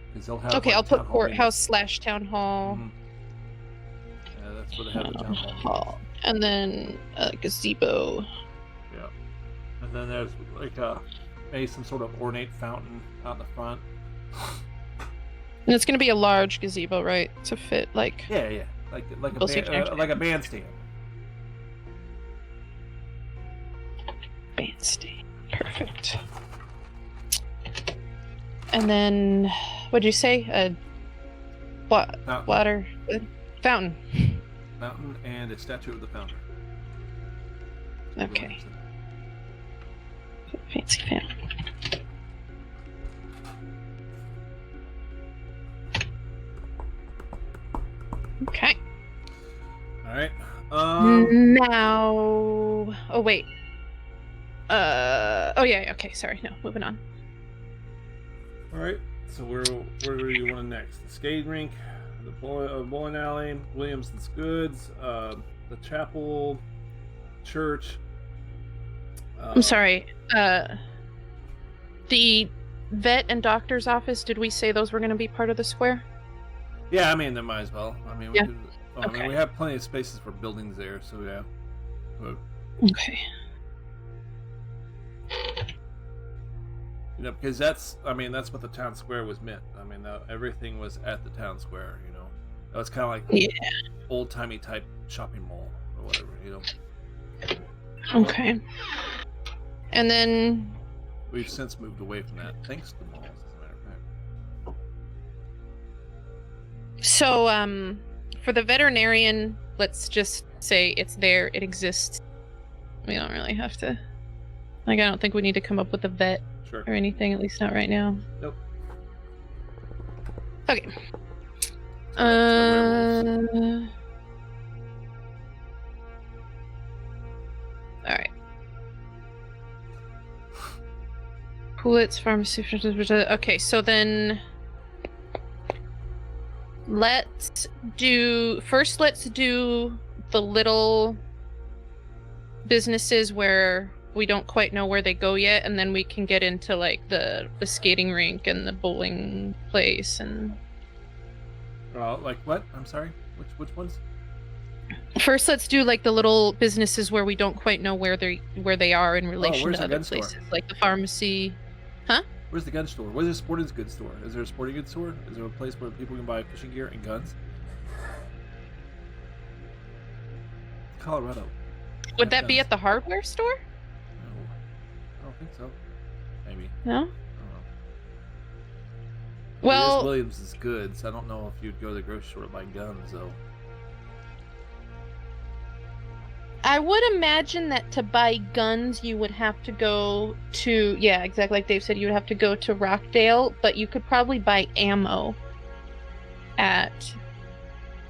Because they'll have. Okay, like, I'll put courthouse meetings. / town hall. Mm-hmm. Yeah, that's where they have the town hall. And then a gazebo. Yeah. And then there's like maybe some sort of ornate fountain out in the front. And it's gonna be a large gazebo, right? To fit like. Yeah. Like a bandstand. Bandstand. Perfect. And then, what'd you say? Water fountain. Fountain and a statue of the founder. Okay. Fancy fountain. Okay. All right. Now. Oh wait. Oh yeah. Okay. Sorry. No. Moving on. All right. So where do you want next? The skating rink, the bowling alley, Williamson's goods, the chapel, church. I'm sorry. The vet and doctor's office. Did we say those were going to be part of the square? Yeah. I mean, they might as well. I mean, Yeah. I mean, we have plenty of spaces for buildings there. So yeah. Okay. You know, because that's what the town square was meant. I mean, everything was at the town square. You know, that was kind of like old timey type shopping mall or whatever. You know. Okay. And then we've since moved away from that, thanks to malls, as a matter of fact. So, for the veterinarian, let's just say it's there. It exists. We don't really have to. Like, I don't think we need to come up with a vet. Sure. Or anything, at least not right now. Nope. Okay. Alright. Pulit's pharmaceuticals. Okay, so then let's do the little businesses where we don't quite know where they go yet, and then we can get into like the skating rink and the bowling place and. Like what? I'm sorry. Which ones? First, let's do like the little businesses where we don't quite know where they are in relation to other places, like the pharmacy. Huh? Where's the gun store? Where's the sporting goods store? Is there a sporting goods store? Is there a place where people can buy fishing gear and guns? Colorado. Would that be at the hardware store? I don't think so. Maybe. No? I don't know. Well, it is Williams' goods. I don't know if you'd go to the grocery store to buy guns, though. I would imagine that to buy guns, you would have to go to... Yeah, exactly like Dave said, you would have to go to Rockdale, but you could probably buy ammo at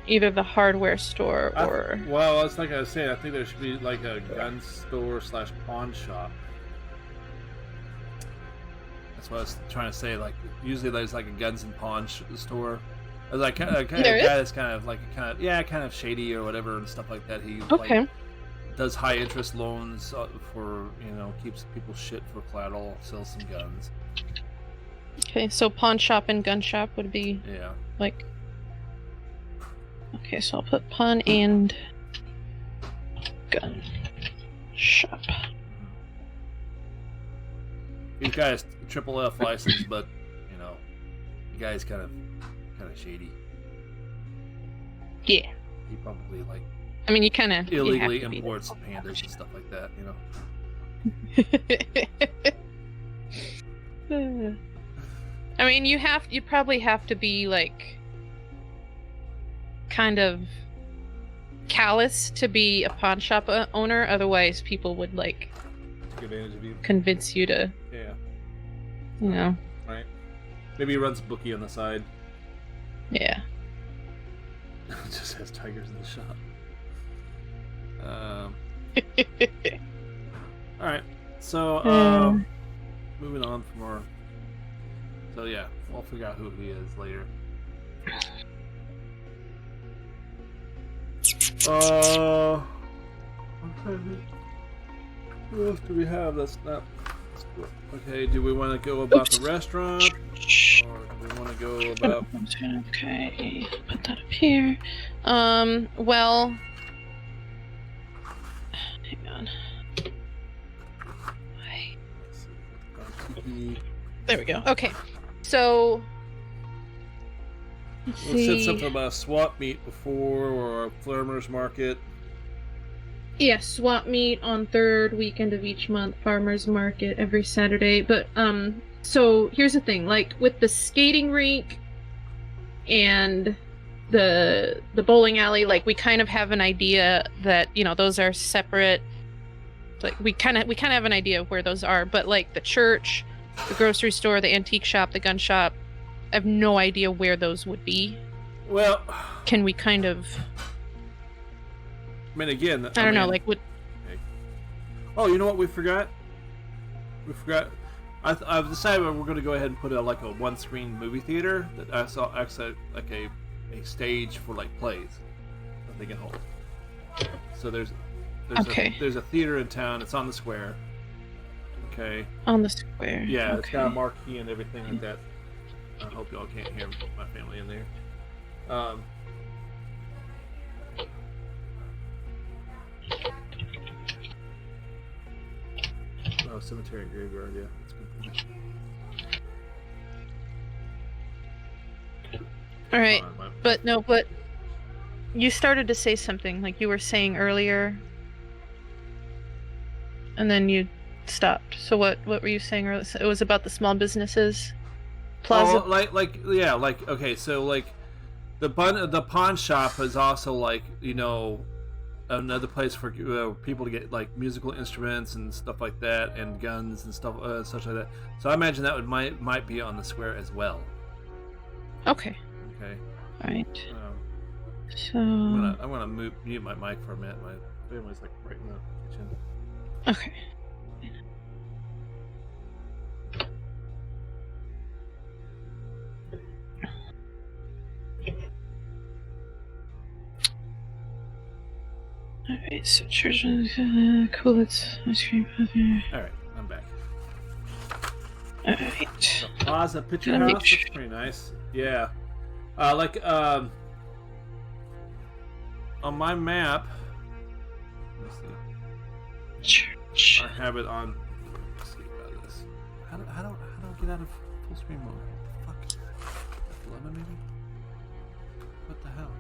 either the hardware store or... Well, it's like I was saying, I think there should be like a gun store / pawn shop. That's what I was trying to say. Like, usually there's like a guns and pawn store. There's like a guy There is? that's kind of shady or whatever and stuff like that. He Okay. like does high interest loans for keeps people shit for collateral, sells some guns. Okay, so pawn shop and gun shop would be Yeah. like. Okay, so I'll put pawn and gun shop. He's got his triple F license, but the guy's kind of shady. Yeah. He probably like I mean, you kind of illegally imports pandas and stuff like that. I mean, you probably have to be like kind of callous to be a pawn shop owner, otherwise people would like Take advantage of you. convince you to, Yeah. Right. Maybe he runs a bookie on the side. Yeah. Just has tigers in the shop. All right. So, moving on from our. So yeah, we'll figure out who he is later. What else do we have? That's not. Okay. Do we want to go about the restaurant, or do we want to go about? Okay, put that up here. Well, hang on. There we go. Okay, so let's Let's see. said something about a swap meet before, or a farmers market. Yeah, swap meet on third weekend of each month, farmers market every Saturday. But so here's the thing, like with the skating rink and the bowling alley, like we kind of have an idea that, those are separate. Like we kind of have an idea of where those are, but like the church, the grocery store, the antique shop, the gun shop, I have no idea where those would be. Well, Can we kind of I mean, again, I don't know, like what? Okay. Oh, you know what we forgot? I've decided we're going to go ahead and put a one-screen movie theater that I saw actually like a stage for like plays that they can hold. So there's a theater in town. It's on the square. Okay. On the square. Yeah, okay. It's got a marquee and everything like that. I hope y'all can't hear my family in there. Oh, cemetery and graveyard, yeah. That's good. All right, but you started to say something, like you were saying earlier, and then you stopped. So what were you saying earlier? It was about the small businesses plaza. Oh, okay, so like the pawn shop is also like another place for people to get like musical instruments and stuff like that, and guns and stuff such like that. So I imagine that might be on the square as well. Okay. Okay. All right. So I'm gonna mute my mic for a minute. My family's like right in the kitchen. okay. Alright, so church, cool, it's ice cream. Alright, I'm back. Alright. The Plaza Picture House looks pretty nice. Yeah. On my map, let me see. Church. I have it on. Let's see about this. How do I get out of full screen mode? What the fuck? F11 maybe? What the hell?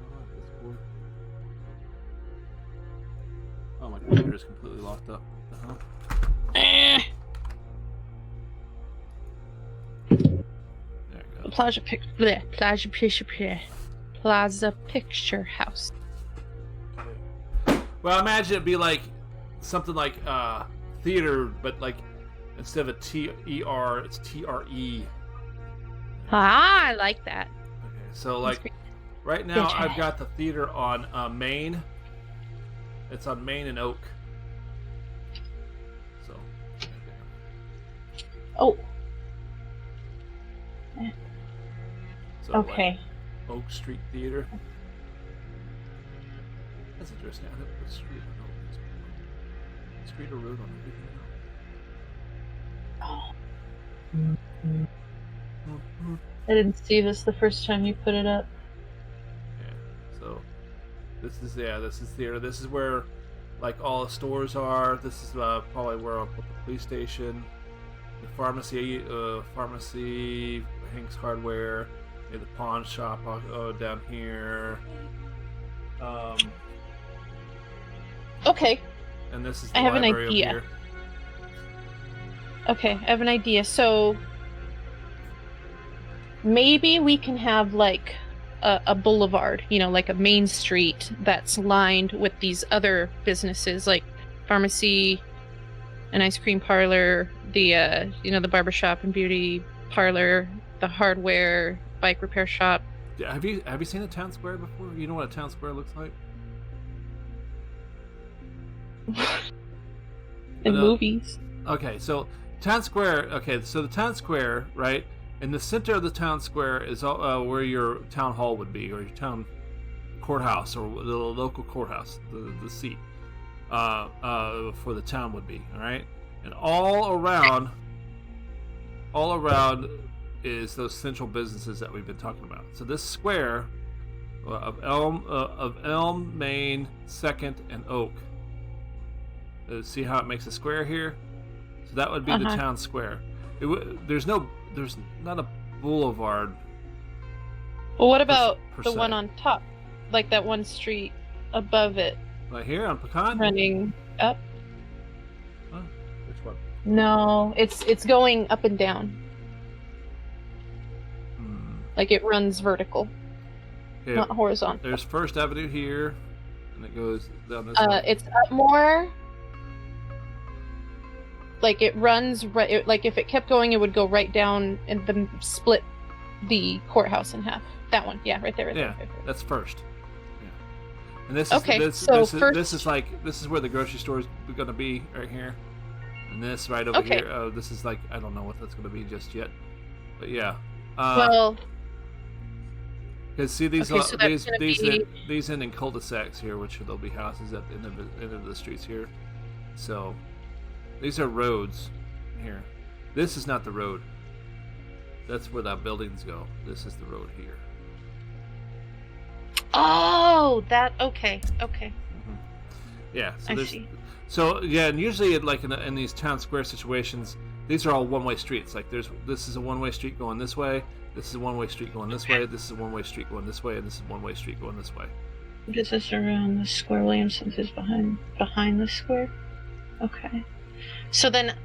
Oh, that's cool. Oh, my computer is completely locked up. What the hell? There it goes. Plaza Picture House. Well, I imagine it'd be like something like theater, but like instead of a T-E-R, it's T-R-E. Ah, I like that. Okay, so like right now I've got the theater on Main. It's on Main and Oak. So, Oh, So okay. like Oak Street Theater. That's interesting. I don't put street on all these. Street or road on everything I didn't see this the first time you put it up. Yeah. So this is theater. This is where like all the stores are. This is probably where I'll put the police station, the pharmacy, Hank's Hardware, the pawn shop down here. Okay. And this is the I have an library over idea. here. Okay, I have an idea. So maybe we can have like a boulevard, like a main street that's lined with these other businesses like pharmacy, an ice cream parlor, the the barbershop and beauty parlor, the hardware, bike repair shop. Yeah, have you seen a town square before? You know what a town square looks like? In movies. Okay, so town square. Okay, so the town square, right? In the center of the town square is where your town hall would be, or your town courthouse, or the local courthouse, the seat for the town would be. All right, and all around is those central businesses that we've been talking about. So this square of Elm, Main, Second, and Oak. See how it makes a square here? So that would be the town square. There's not a boulevard. Well, what about the one on top, like that one street above it? Right here on Pecan. Running up. Huh? Which one? No, it's going up and down. Like it runs vertical, not horizontal. There's First Avenue here, and it goes down this way. It's up more. Like it runs right. Like if it kept going, it would go right down and then split the courthouse in half. That one, yeah, right there. Right there. That's First. Yeah. And this is where the grocery store is going to be right here, and this right over here. This is like I don't know what that's going to be just yet, but yeah. Well. Because see these these end in cul-de-sacs here, which there'll be houses at the end of the streets here. So these are roads here. This is not the road. That's where the buildings go. This is the road here. Oh, that okay. Mm-hmm. Yeah. So I see. So yeah, and usually in these town square situations, these are all one-way streets. Like this is a one-way street going this way. This is a one-way street going this way. This is a one-way street going this way, and this is a one-way street going this way. This is around the square. Williamson's is behind the square. Okay. So then,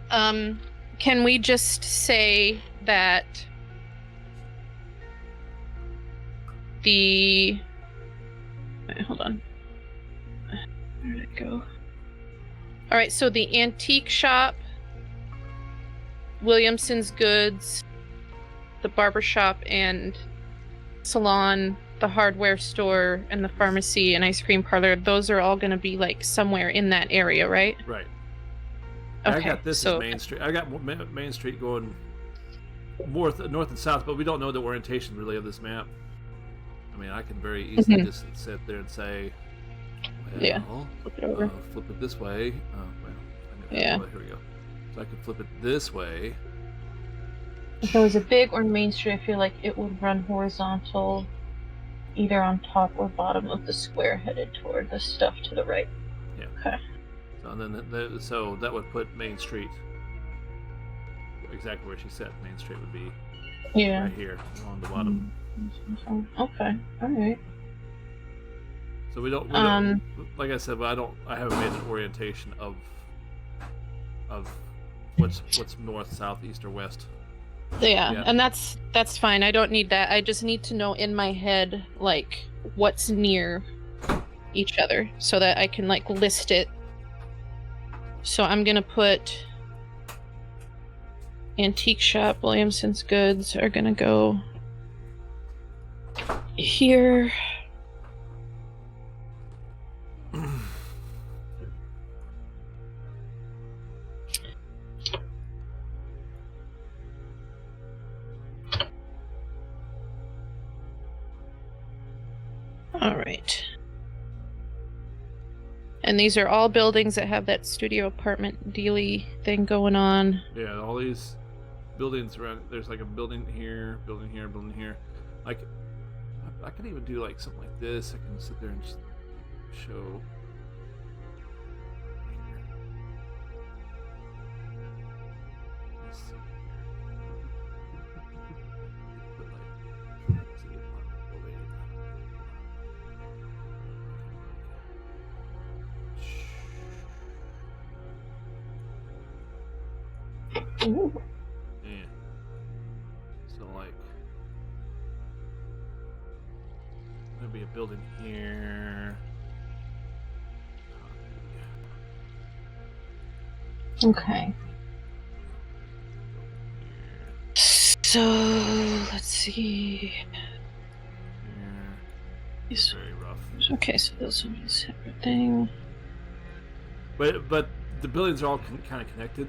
can we just say that the? Wait, hold on. Where did it go? All right. So the antique shop, Williamson's Goods, the barbershop and salon, the hardware store, and the pharmacy and ice cream parlor, those are all going to be like somewhere in that area, right? Right. Okay, I got this as Main Street. I got Main Street going north and south, but we don't know the orientation really of this map. I mean, I can very easily just sit there and say, well, flip it over. Flip it this way. Here we go. So I can flip it this way. If there was a big or Main Street, I feel like it would run horizontal, either on top or bottom of the square, headed toward the stuff to the right. Yeah. Okay. So then, so that would put Main Street exactly where she said Main Street would be. Yeah. Right here along the bottom. Okay. All right. So we don't like I said, but I haven't made an orientation of what's north, south, east, or west. Yeah, and that's fine. I don't need that. I just need to know in my head like what's near each other so that I can like list it. So I'm gonna put antique shop, Williamson's Goods are gonna go here. All right. And these are all buildings that have that studio apartment dealy thing going on. Yeah, all these buildings around. There's like a building here, building here, building here. Like, I could even do like something like this. I can sit there and just show. Let's see here. Put like city apartment building. Ooh. Yeah. So like, there'll be a building here. Okay. So let's see. Here. These- Very rough. Okay, so those are a separate thing. But the buildings are all kind of connected.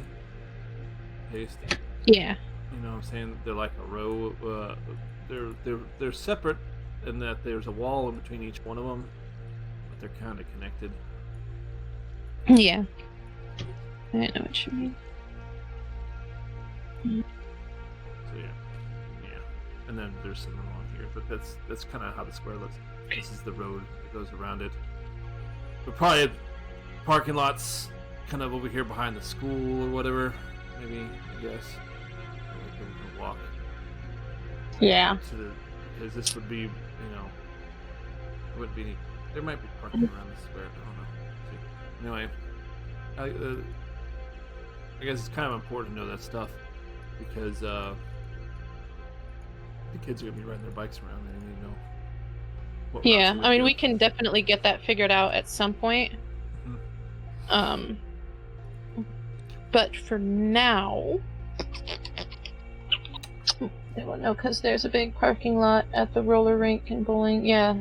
Paste. Yeah. You know what I'm saying? They're like a row. They're separate in that there's a wall in between each one of them, but they're kind of connected. Yeah. I know what you mean. So yeah. And then there's some along here, but that's kind of how the square looks. This is the road that goes around it. But probably parking lots kind of over here behind the school or whatever. Maybe, I guess. Maybe people can walk. Yeah. Because this would be, you know, there wouldn't be any. There might be parking around the square. I don't know. Anyway, I guess it's kind of important to know that stuff because the kids are gonna be riding their bikes around. They need to know. What Yeah. routes I mean, do. we can definitely get that figured out at some point. Mhm. But for now, I don't know because there's a big parking lot at the roller rink and bowling. Yeah.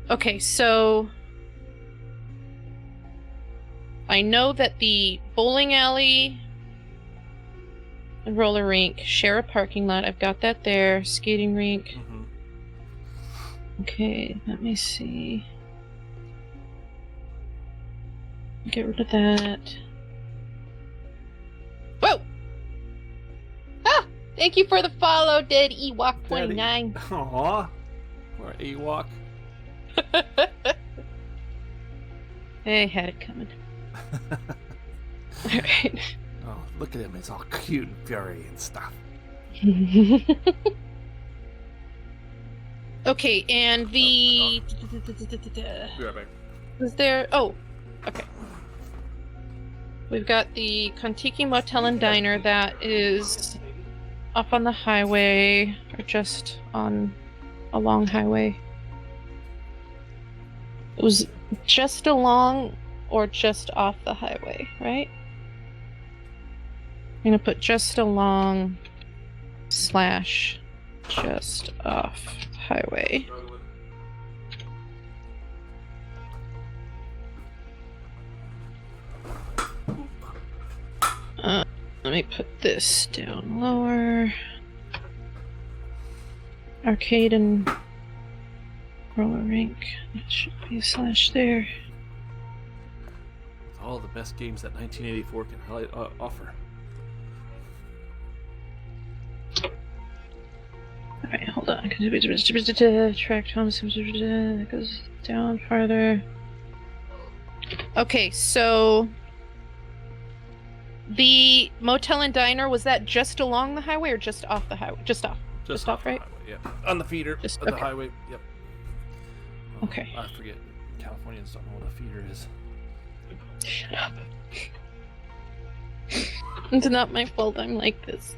Okay, so I know that the bowling alley and roller rink share a parking lot. I've got that there. Skating rink. Mhm. Okay, let me see. Get rid of that. Whoa! Ah! Thank you for the follow, Dead Ewok 29. Aww. Poor Ewok. I had it coming. Alright. Oh, look at him. It's all cute and furry and stuff. Okay, and the... Be right back. Was there... Oh, okay. We've got the Kontiki Motel and Diner that is up on the highway, or just on a long highway. It was just along or just off the highway, right? I'm gonna put just along / just off highway. Let me put this down lower. Arcade and roller rink. That should be a / there. All the best games that 1984 can offer. Alright, hold on. Track home. That goes down farther. Okay, so the motel and diner, was that just along the highway or just off the highway? Just off. Just off, off the right? highway, yeah. On the feeder Just- of the okay. highway, yep. Oh, Okay. I forget. Californians don't know what a feeder is. Shut up. It's not my fault I'm like this.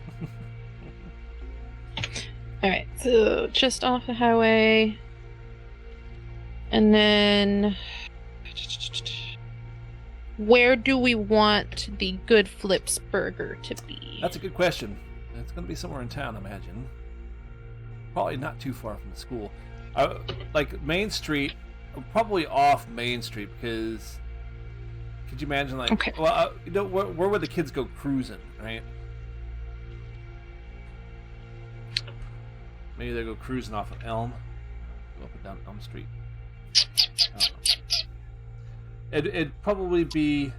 Alright, so just off the highway. And then... where do we want the Good Flips burger to be? That's a good question. It's going to be somewhere in town, I imagine. Probably not too far from the school. Like Main Street, probably off Main Street because... Could you imagine, like, Okay. well, you know, where would the kids go cruising, right? Maybe they go cruising off of Elm. Go up and down Elm Street. I don't know. It'd probably be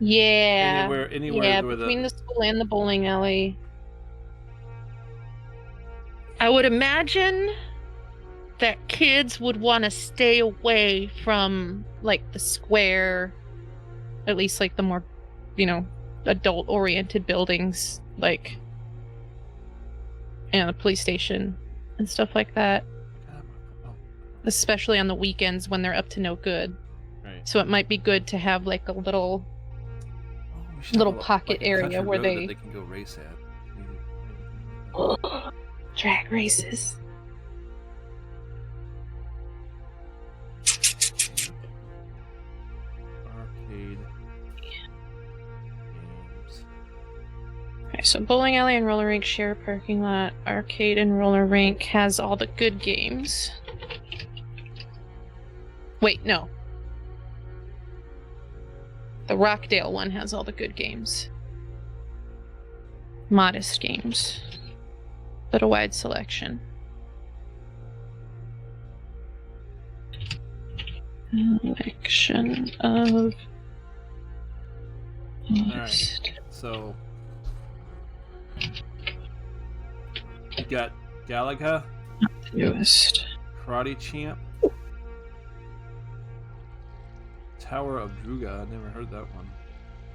Yeah. anywhere Yeah, where between the school and the bowling alley. I would imagine that kids would want to stay away from like the square, at least like the more, adult oriented buildings, like the police station and stuff like that. Especially on the weekends when they're up to no good. Right. So it might be good to have like a little pocket area where they can go race at. Drag races. Arcade games. Okay, so bowling alley and roller rink share a parking lot. Arcade and roller rink has all the good games. Wait, no. The Rockdale one has all the good games. Modest games, but a wide selection. Selection of modest. All right. So you got Galaga, newest. Karate Champ, Tower of Druga. I never heard that one.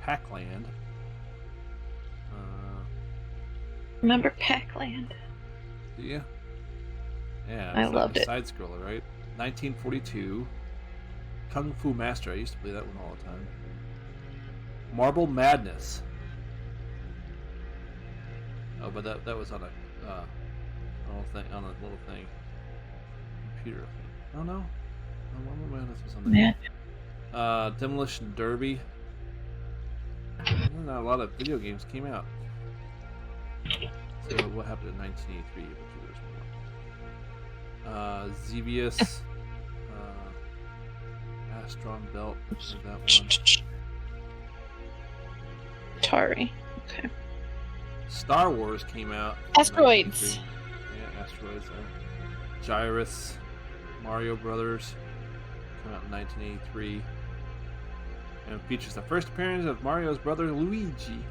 Pac-Land. Remember Pac-Land? Yeah. Yeah. I loved it. Side scroller, right? 1942. Kung Fu Master. I used to play that one all the time. Marble Madness. Oh, but that was on a little thing. Computer thing. Oh no. Marble Madness was on the Demolition Derby. Not a lot of video games came out. So what happened in 1983? Xevious, Astron Belt. That one. Atari. Okay. Star Wars came out. Asteroids. Yeah, Asteroids. Gyrus, Mario Brothers came out in 1983. And features the first appearance of Mario's brother Luigi.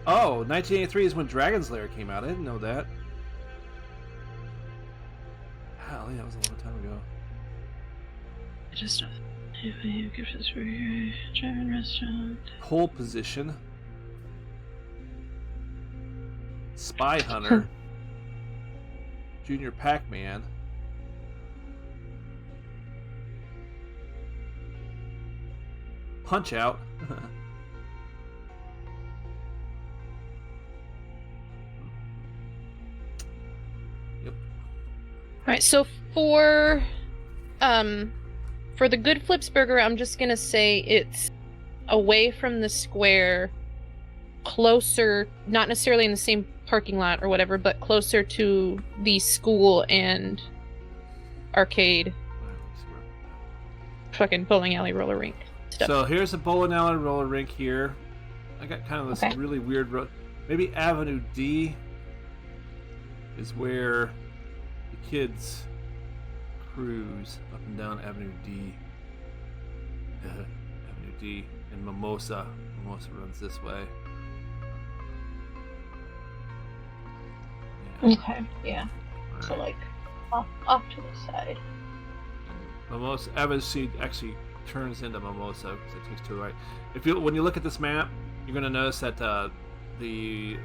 Oh, 1983 is when Dragon's Lair came out. I didn't know that. Golly, that was a long time ago. Just German restaurant. Pole Position. Spy Hunter. Junior Pac-Man. Punch Out. Yep. All right, so for the Good Flips Burger, I'm just gonna say it's away from the square, closer, not necessarily in the same parking lot or whatever, but closer to the school and arcade, fucking bowling alley, roller rink stuff. So here's a bowling alley roller rink here. I got kind of this really weird road. Maybe Avenue D is where the kids cruise up and down Avenue D. Avenue D and Mimosa. Mimosa runs this way. Yeah. Okay, yeah. Right. So like off to the side. Mimosa Avenue C actually turns into Mimosa because it takes to the right. When you look at this map, you're going to notice that the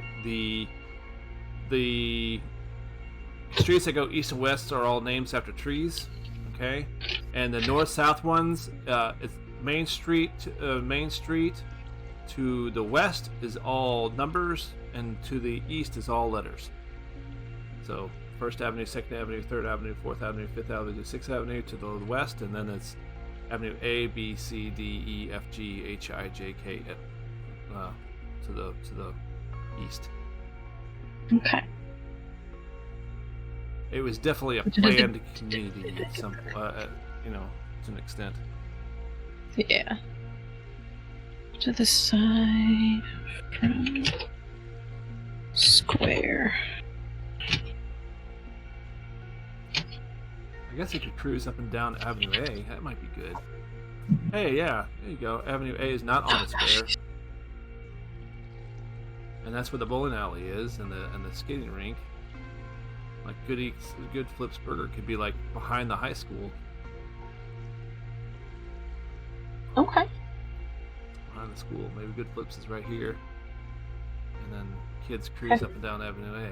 streets that go east and west are all names after trees, okay? And the north-south ones, it's Main Street to the west is all numbers, and to the east is all letters. So 1st Avenue, 2nd Avenue, 3rd Avenue, 4th Avenue, 5th Avenue, 6th Avenue to the west, and then it's Avenue A, B, C, D, E, F, G, H, I, J, K to the east. Okay. It was definitely a planned community at some, to an extent. Yeah. To the side from square. I guess you could cruise up and down Avenue A. That might be good. Hey, yeah, there you go. Avenue A is not on the square. And that's where the bowling alley is, and the skating rink. Like Good Flips Burger could be like behind the high school. Okay. Behind the school, maybe Good Flips is right here, and then kids cruise up and down Avenue A.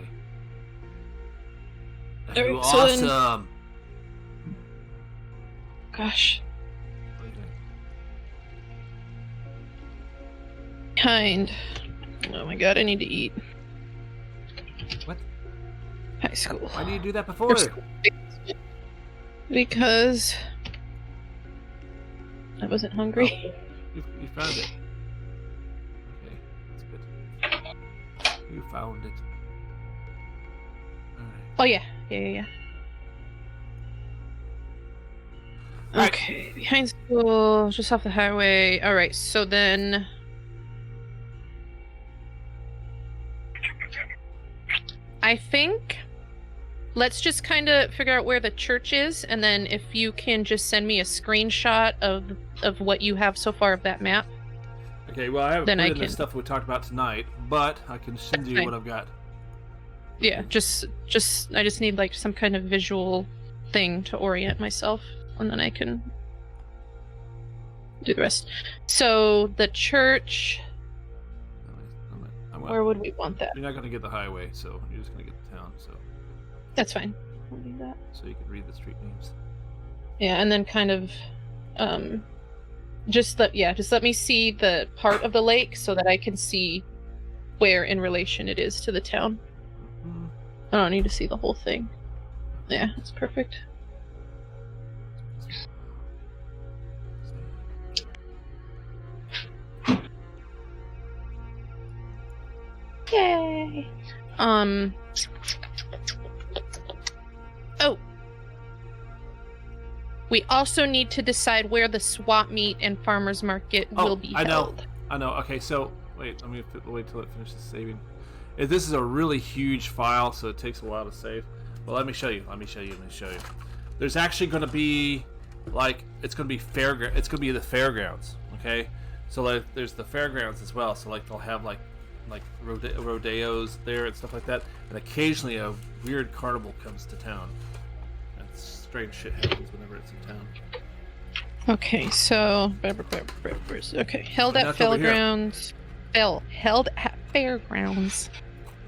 That'd be awesome. Gosh. What do you think? Kind. Oh my god, I need to eat. What? High school. Why do you do that before? Because I wasn't hungry. Oh, you found it. Okay, that's good. You found it. Alright. Oh yeah. Yeah. Right. Okay, behind school, just off the highway. Alright, so then I think let's just kind of figure out where the church is, and then if you can just send me a screenshot of what you have so far of that map. Okay, well, I haven't Then put I in the can- stuff we talked about tonight, but I can send you fine. what I've got. Yeah, just I just need like some kind of visual thing to orient myself, and then I can do the rest. So the church, where would we want that? You're not going to get the highway, so you're just going to get the town, so That's fine. We'll do that. you can read the street names. Yeah, and then kind of just let me see the part of the lake so that I can see where in relation it is to the town. Mm-hmm. I don't need to see the whole thing. Yeah, that's perfect. Yay! Oh. We also need to decide where the swap meet and farmers market will be held. I know. Okay, so wait. Let me wait till it finishes saving. This is a really huge file, so it takes a while to save. Well, let me show you. There's actually going to be it's going to be It's going to be the fairgrounds. Okay, so like there's the fairgrounds as well. So like they'll have like rodeos there and stuff like that, and occasionally a weird carnival comes to town. And strange shit happens whenever it's in town. Okay, so okay, held at fairgrounds. Held at fairgrounds.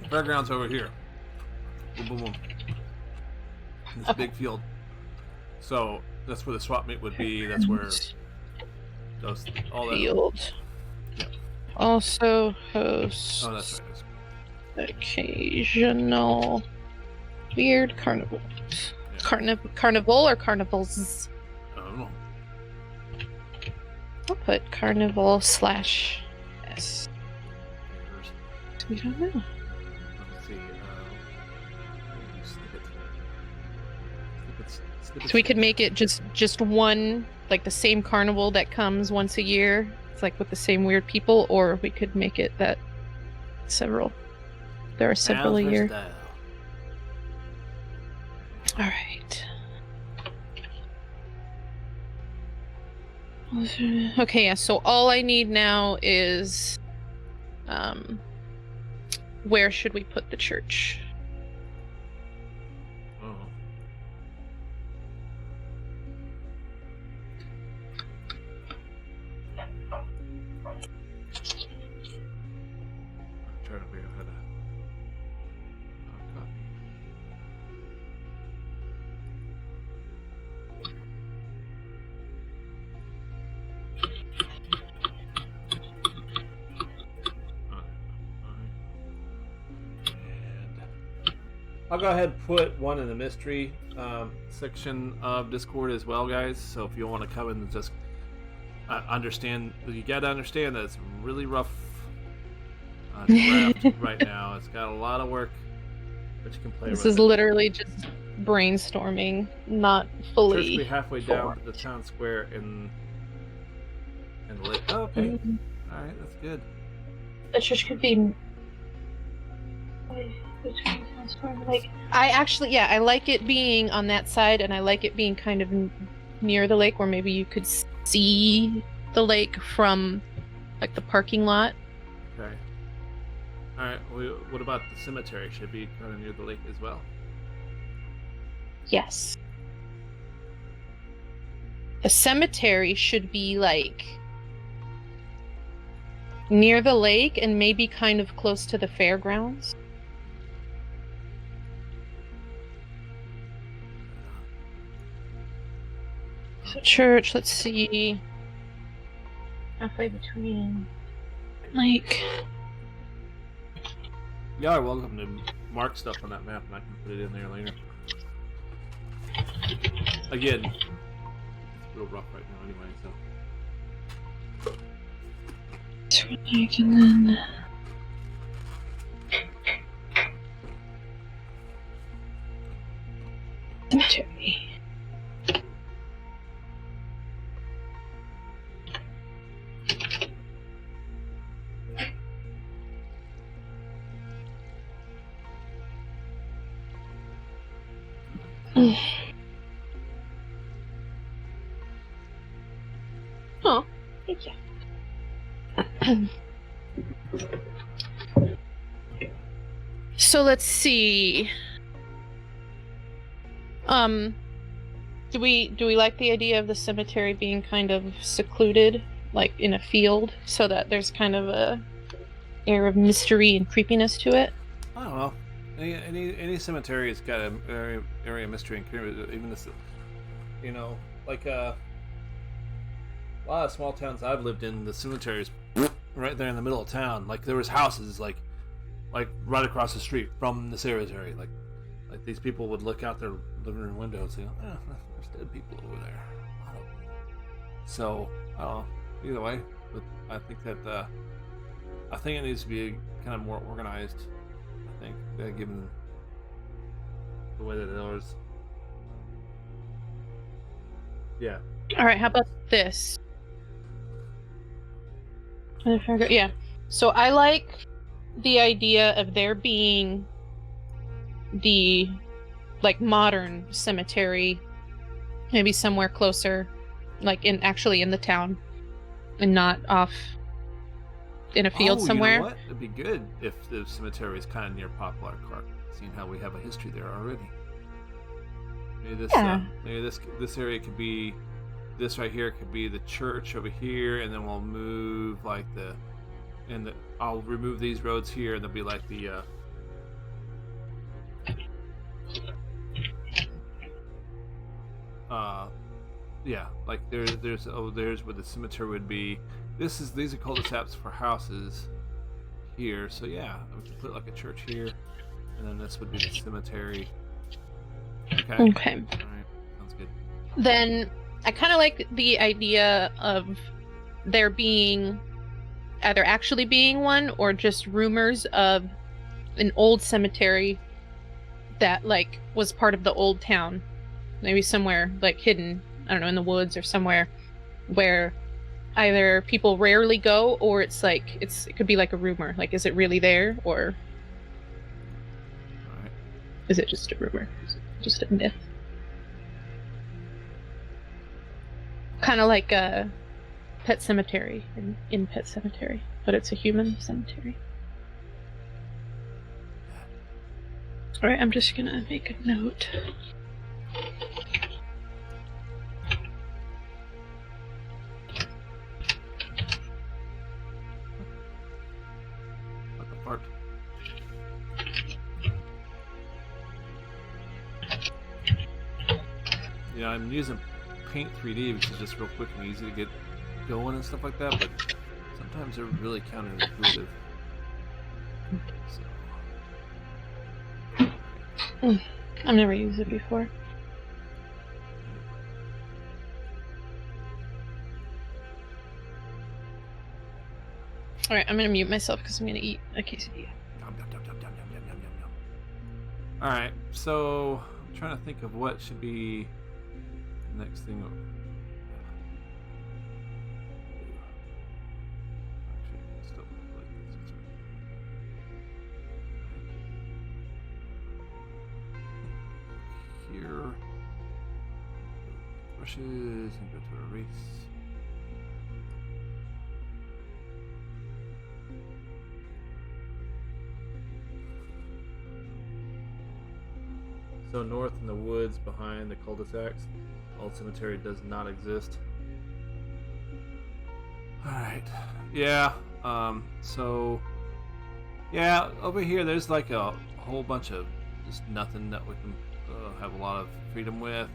Fairgrounds over here. Boom, boom, boom. This big field. So that's where the swap meet would be. That's where all that field. Yep. Also hosts. Oh, that's right. Occasional weird carnivals. Yeah. Carnival or carnivals? I don't know. I'll put carnival / S. We don't know. Let's see. So we could make it just one, like the same carnival that comes once a year. It's like with the same weird people, or we could make it that there are several a year. All right. Okay, yeah. So all I need now is, where should we put the church? Trying to figure out how to copy. I'll go ahead and put one in the mystery section of Discord as well, guys. So if you want to come in and just understand, you got to understand that it's really rough draft right now. It's got a lot of work, but you can play with it. This is literally just brainstorming, not fully. Church will be halfway down the town square in the lake. Oh, okay. All right, that's good. The church could be. I actually, yeah, I like it being on that side, and I like it being kind of near the lake, where maybe you could see the lake from like the parking lot. Okay. All right. What about the cemetery? Should it be kind of near the lake as well? Yes. The cemetery should be like near the lake and maybe kind of close to the fairgrounds. So church, let's see. Halfway between lake. Y'all are welcome to mark stuff on that map, and I can put it in there later. Again, it's real rough right now anyway, so. And then cemetery. Oh, thank you. So let's see. Do we like the idea of the cemetery being kind of secluded, like in a field, so that there's kind of a air of mystery and creepiness to it? I don't know. Any cemetery has got an area of mystery and creepiness. Even this, you know, like a lot of small towns I've lived in, the cemeteries right there in the middle of town. Like there was houses like right across the street from the cemetery. Like these people would look out their living room window and say, "Oh, there's dead people over there." So I don't know. Either way, but I think that I think it needs to be kind of more organized. I think given the way that it is. Yeah. All right, how about this? Yeah. So I like the idea of there being the like modern cemetery, maybe somewhere closer, like actually in the town, and not off in a field somewhere. You know what? It'd be good if the cemetery is kind of near Poplar Park, seeing how we have a history there already. Maybe this area could be, this right here could be the church over here, and then we'll move like I'll remove these roads here, and there'll be like the yeah, like there's where the cemetery would be. These are cul-de-sacs for houses here, so yeah, we could put like a church here, and then this would be the cemetery. Okay. Okay. All right. Sounds good. Then I kind of like the idea of there being either actually being one or just rumors of an old cemetery that like was part of the old town, maybe somewhere like hidden, I don't know, in the woods or somewhere, where either people rarely go or it's like it could be like a rumor, like is it really there, or All right. is it just a rumor, just a myth? Kind of like a Pet Cemetery in Pet Cemetery, but it's a human cemetery. All right, I'm just gonna make a note. What the fart? Yeah, I'm using Paint 3D, which is just real quick and easy to get going and stuff like that, but sometimes they're really counterintuitive. So. I've never used it before. All right, I'm gonna mute myself because I'm gonna eat a quesadilla. All right, so I'm trying to think of what should be the next thing. Actually, still like this. brushes and go to erase. So north in the woods behind the cul-de-sacs, Old Cemetery does not exist. Alright. Yeah, so... Yeah, over here there's like a whole bunch of just nothing that we can have a lot of freedom with.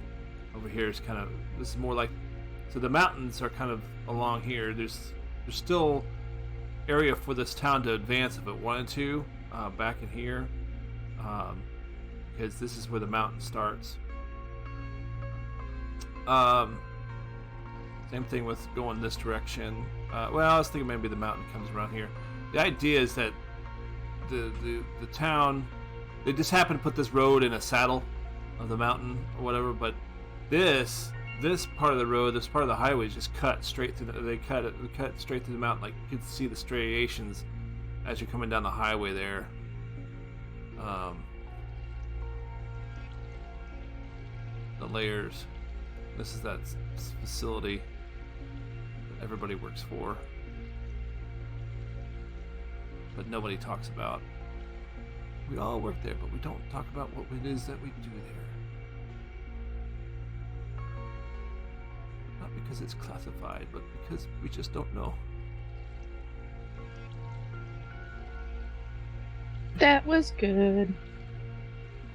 Over here is kind of... This is more like... So the mountains are kind of along here. There's still area for this town to advance if it wanted to, back in here. Because this is where the mountain starts. Same thing with going this direction. Well, I was thinking maybe the mountain comes around here. The idea is that the town, they just happen to put this road in a saddle of the mountain or whatever, but this part of the road, this part of the highway is just cut straight through they cut straight through the mountain. Like you can see the striations as you're coming down the highway there. The layers. This is that facility that everybody works for, but nobody talks about. We all work there, but we don't talk about what it is that we do there. Not because it's classified, but because we just don't know. That was good.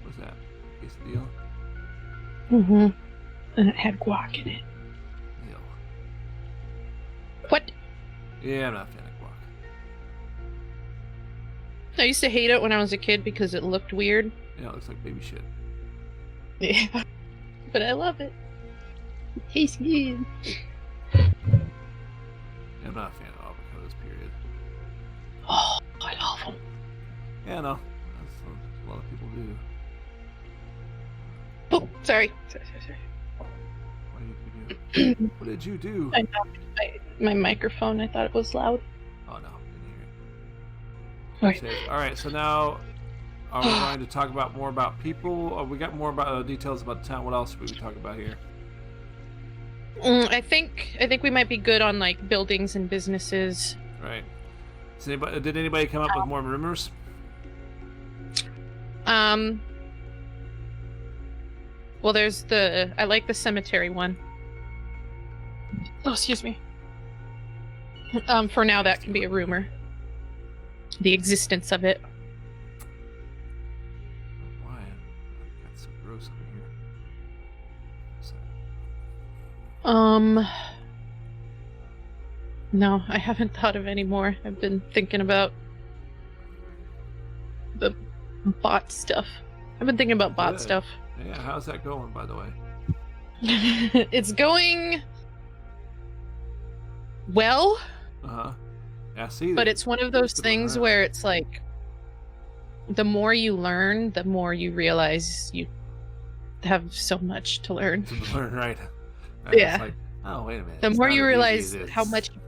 What's that? Quesadilla? Mm-hmm. And it had guac in it. Ew. What? Yeah, I'm not a fan of guac. I used to hate it when I was a kid because it looked weird. Yeah, it looks like baby shit. Yeah. But I love it. It tastes good. Yeah, I'm not a fan of avocados, period. Oh, I love them. Yeah, no. That's what a lot of people do. Oh, sorry. What did you do? I knocked my microphone. I thought it was loud. Oh, no. Didn't hear it. Right. Alright, so now are we going to talk about more about people? We got more about details about the town. What else would we talk about here? I think we might be good on like buildings and businesses. Right. Did anybody come up with more rumors? Well, there's I like the cemetery one. Oh, excuse me. For now, that can be a rumor. The existence of it. Why? That's so gross over here. No, I haven't thought of any more. I've been thinking about the bot stuff. I've been thinking about bot stuff. Yeah, how's that going, by the way? It's going well. Uh-huh. Yeah, see. But it's one of those things where it's like, the more you learn, the more you realize you have so much to learn. Right. Yeah. It's like, oh, wait a minute. The more you realize how much you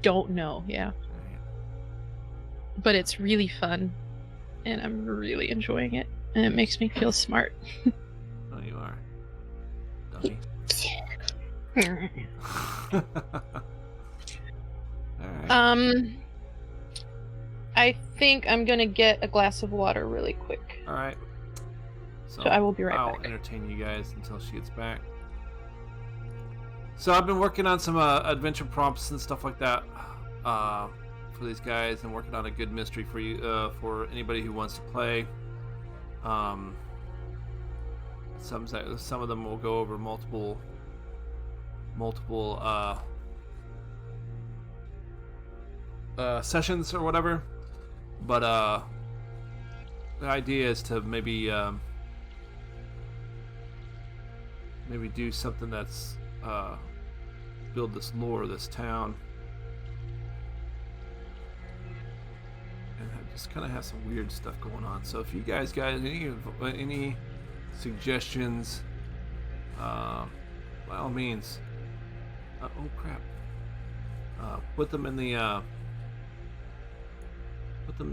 don't know, yeah. Right. But it's really fun, and I'm really enjoying it, and it makes me feel smart. Oh, you are. Dummy. Alright. I think I'm gonna get a glass of water really quick. Alright. So I will be right I'll back. entertain you guys until she gets back. So I've been working on some adventure prompts and stuff like that for these guys, and working on a good mystery for you, for anybody who wants to play. Some of them will go over multiple sessions or whatever, but the idea is to maybe do something that's build this lore of this town, and just kind of have some weird stuff going on. So if you guys got any suggestions, by all means, oh crap, put them in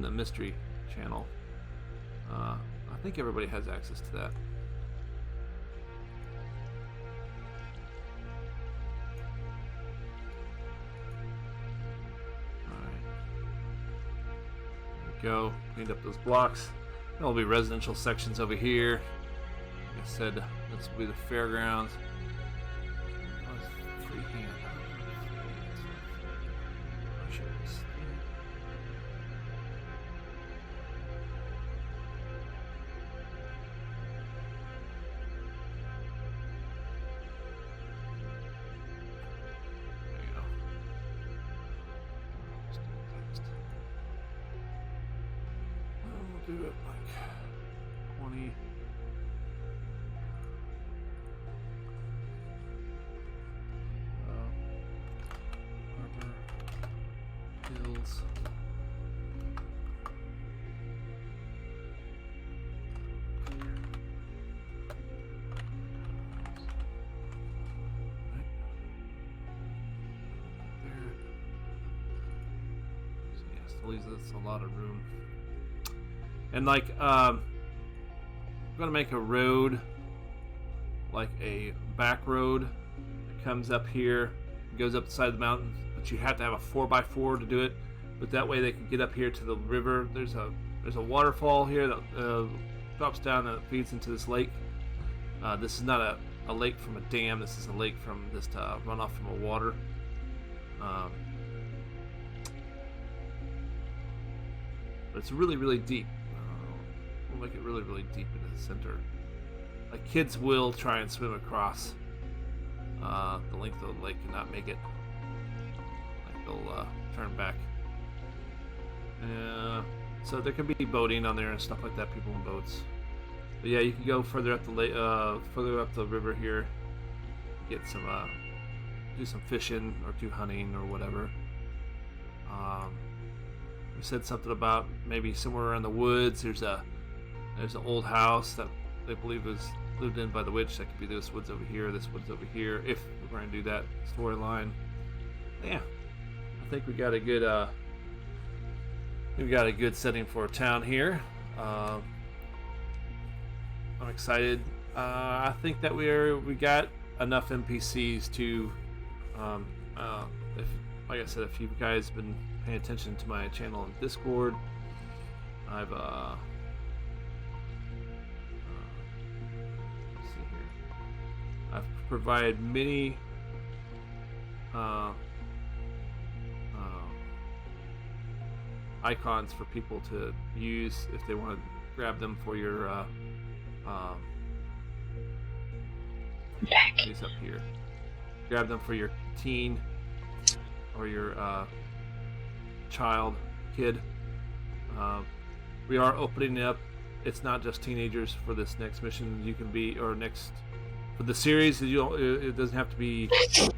the mystery channel. I think everybody has access to that. go. Cleaned up those blocks. There'll be residential sections over here. Like I said, this will be the fairgrounds. Oh, freehand. Do it like 20. Harbor Hills. Right. There. So yeah, still leaves us a lot of room. And like, I'm gonna make a road, like a back road that comes up here, goes up the side of the mountain, but you have to have a 4x4 to do it. But that way they can get up here to the river. There's a waterfall here that drops down and feeds into this lake. This is not a lake from a dam. This is a lake from just runoff from a water. But it's really, really deep. We'll make it really, really deep in the center. Like kids will try and swim across the length of the lake and not make it. Like they'll turn back. So there can be boating on there and stuff like that. People in boats. But yeah, you can go further up the lake, further up the river here. Get some, do some fishing or do hunting or whatever. We said something about maybe somewhere in the woods. There's an old house that they believe was lived in by the witch. That could be this woods over here, this woods over here. If we're going to do that storyline, yeah, I think we got a good setting for a town here. I'm excited. I think that we got enough NPCs to, if like I said, if you guys have been paying attention to my channel on Discord, I've let's see here. I've provided many icons for people to use if they want to grab them for your these up here. Grab them for your teen or your kid. We are opening it up. It's not just teenagers for this next mission. You can be, or next for the series. It doesn't have to be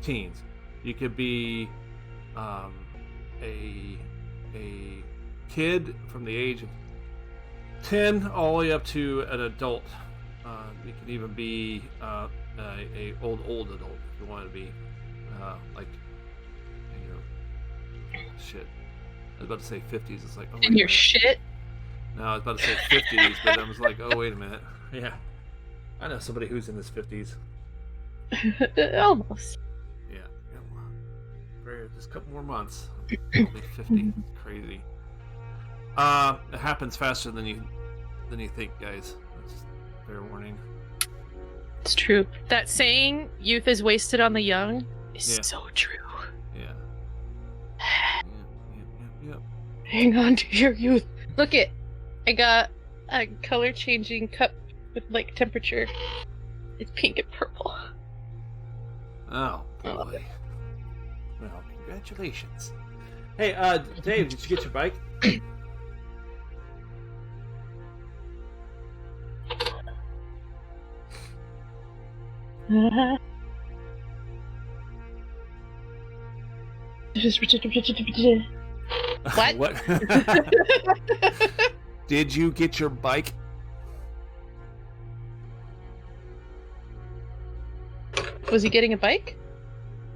teens. You could be a kid from the age of 10 all the way up to an adult. You could even be a old adult if you want to be like in your shit. I was about to say 50s. It's like, oh, in your shit. No, I was about to say 50s, but I was like, oh, wait a minute. Yeah, I know somebody who's in his 50s. Almost. Yeah, just a couple more months. I'll be 50. Crazy. It happens faster than you think, guys. That's fair warning. It's true. That saying, "Youth is wasted on the young," is so true. Yeah. Yep. Hang on to your youth. Look it. I got a color changing cup with like temperature. It's pink and purple. Oh boy. Well, congratulations. Hey, Dave, did you get your bike? What? What? Did you get your bike? Was he getting a bike?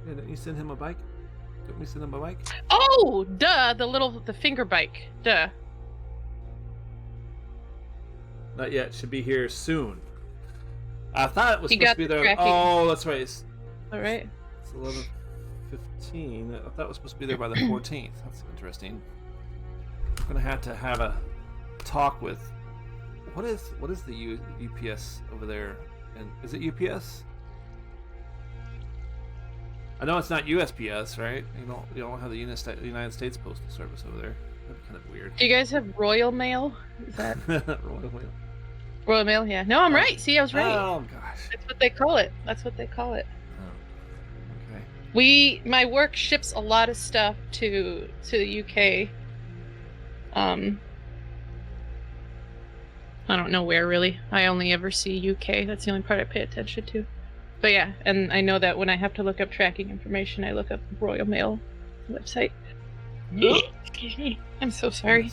Yeah, didn't you send him a bike? Didn't we send him a bike? Oh, duh! The finger bike. Duh. Not yet. Should be here soon. I thought it was He supposed got to be the there. tracking. Oh, that's right. It's All right. 11:15. I thought it was supposed to be there by the 14th. That's interesting. I'm gonna have to have a talk with what is the UPS over there, and is it UPS? I know it's not USPS, right? You don't have the United States Postal Service over there. That'd be kind of weird. Do you guys have Royal Mail? Is that Royal Mail? Royal Mail? Yeah. No, I'm right. See, I was right. Oh gosh. That's what they call it. Oh, okay. My work ships a lot of stuff to the UK. I don't know where really. I only ever see UK. That's the only part I pay attention to. But yeah, and I know that when I have to look up tracking information, I look up the Royal Mail website. Excuse me. I'm so sorry.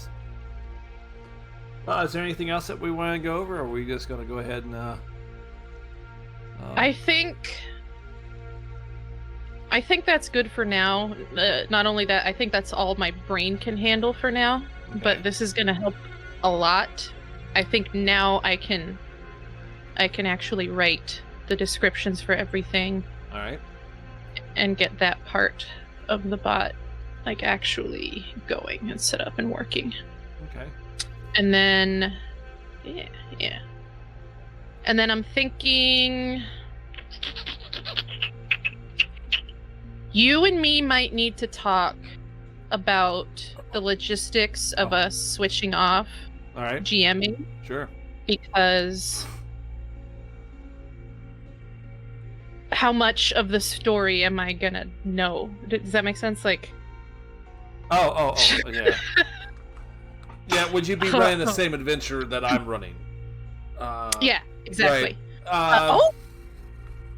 Is there anything else that we want to go over, or are we just going to go ahead and... I think that's good for now. Not only that, I think that's all my brain can handle for now, okay. But this is going to help a lot. I think now I can actually write the descriptions for everything. All right. And get that part of the bot like actually going and set up and working. Okay. And then yeah. And then I'm thinking you and me might need to talk about the logistics of us switching off all right. GMing. Sure. Because how much of the story am I gonna know? Does that make sense? Like, oh, yeah. Yeah, would you be running the same adventure that I'm running? Yeah, exactly. Right.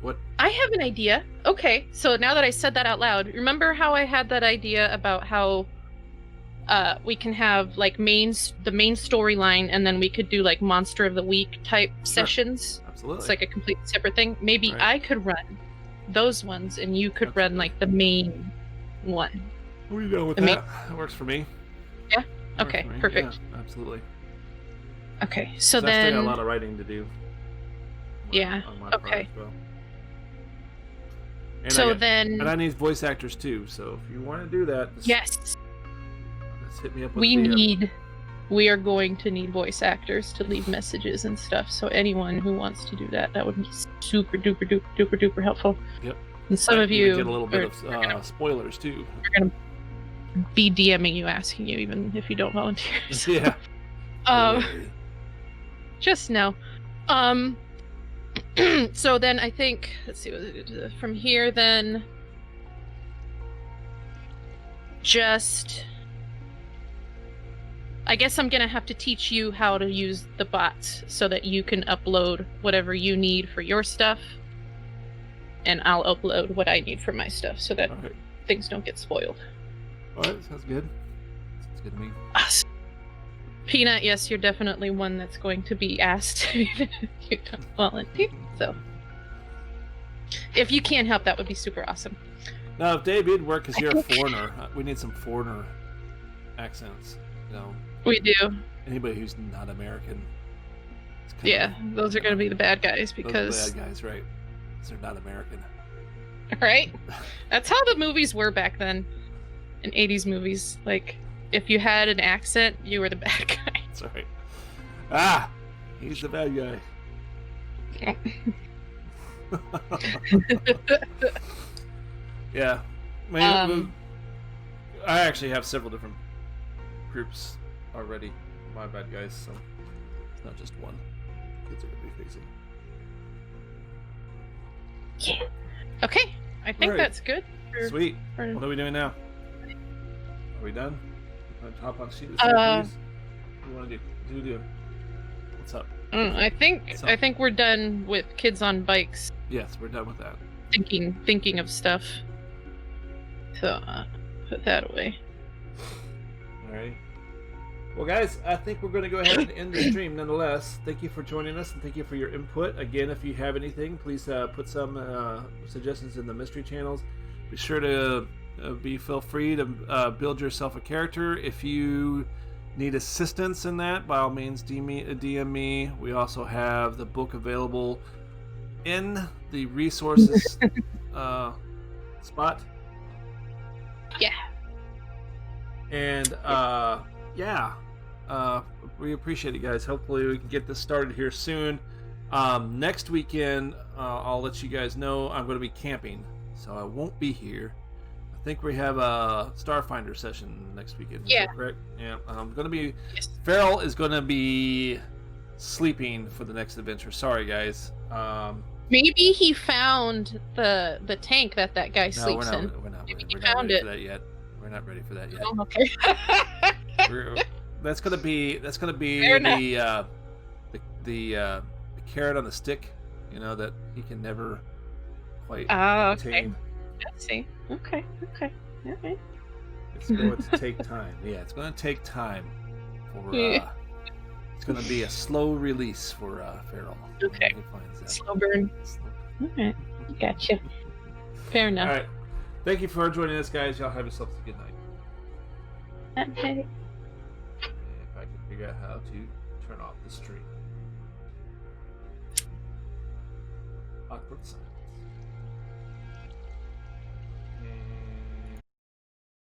What? I have an idea. Okay, so now that I said that out loud, remember how I had that idea about how we can have like the main storyline, and then we could do like Monster of the Week type sessions. Absolutely. It's like a complete separate thing. Maybe right. I could run those ones, and you could run like the main one. We go with that. That works for me. Yeah. Okay. Perfect. Yeah, absolutely. Okay. So then. I still got a lot of writing to do. Yeah. Okay. Well. And I need voice actors too. So if you want to do that, yes. Just hit me up. With we are going to need voice actors to leave messages and stuff. So anyone who wants to do that would be super duper helpful. Yep. And some of you get a little bit of spoilers too. We're gonna be DMing you, asking you, even if you don't volunteer. So. Yeah. Just know. So then I think, let's see, from here then, I guess I'm gonna have to teach you how to use the bots so that you can upload whatever you need for your stuff, and I'll upload what I need for my stuff so that things don't get spoiled. Alright, sounds good. Sounds good to me. Awesome. Peanut, yes, you're definitely one that's going to be asked even if you don't volunteer. So, if you can't help, that would be super awesome. Now, if Dave, you'd work because you're a foreigner. We need some foreigner accents. You know, we do. Anybody who's not American. Yeah, those are going to be the bad guys because. Those are the bad guys, right? Because they're not American. Right? That's how the movies were back then. In 80s movies. Like, if you had an accent, you were the bad guy. That's right. Ah! He's the bad guy. Yeah. I actually have several different groups already. My bad guys, so it's not just one. Kids are going to be facing. Yeah. Okay. I think that's good. Sweet. What are we doing now? Are we done? Want to hop on sheet? What do you want to do? What do you do? What's up? I think we're done with Kids on Bikes. Yes, we're done with that. Thinking of stuff. So put that away. All right. Well, guys, I think we're going to go ahead and end the stream. Nonetheless, thank you for joining us and thank you for your input. Again, if you have anything, please put some suggestions in the mystery channels. Be sure to feel free to build yourself a character. If you need assistance in that, by all means, DM me. We also have the book available in the resources spot. Yeah. And yeah, we appreciate it, guys. Hopefully, we can get this started here soon. Next weekend, I'll let you guys know I'm going to be camping, so I won't be here. I think we have a Starfinder session next weekend. Is that correct? Yeah. I'm going to be. Yes. Farrell is going to be sleeping for the next adventure. Sorry, guys. Maybe he found the tank that guy sleeps in. We're not Maybe he ready found for that yet. We're not ready for that yet. Oh, okay. That's gonna be Fair enough. the carrot on the stick, that he can never quite Oh, okay. attain. Let's see. Okay. Alright. It's going to take time. Yeah, it's going to take time for. It's going to be a slow release for Farrell. Okay. Slow burn. Alright. Gotcha. Fair enough. All right. Thank you for joining us, guys. Y'all have yourselves a good night. Okay. If I can figure out how to turn off the stream. Awkward silence.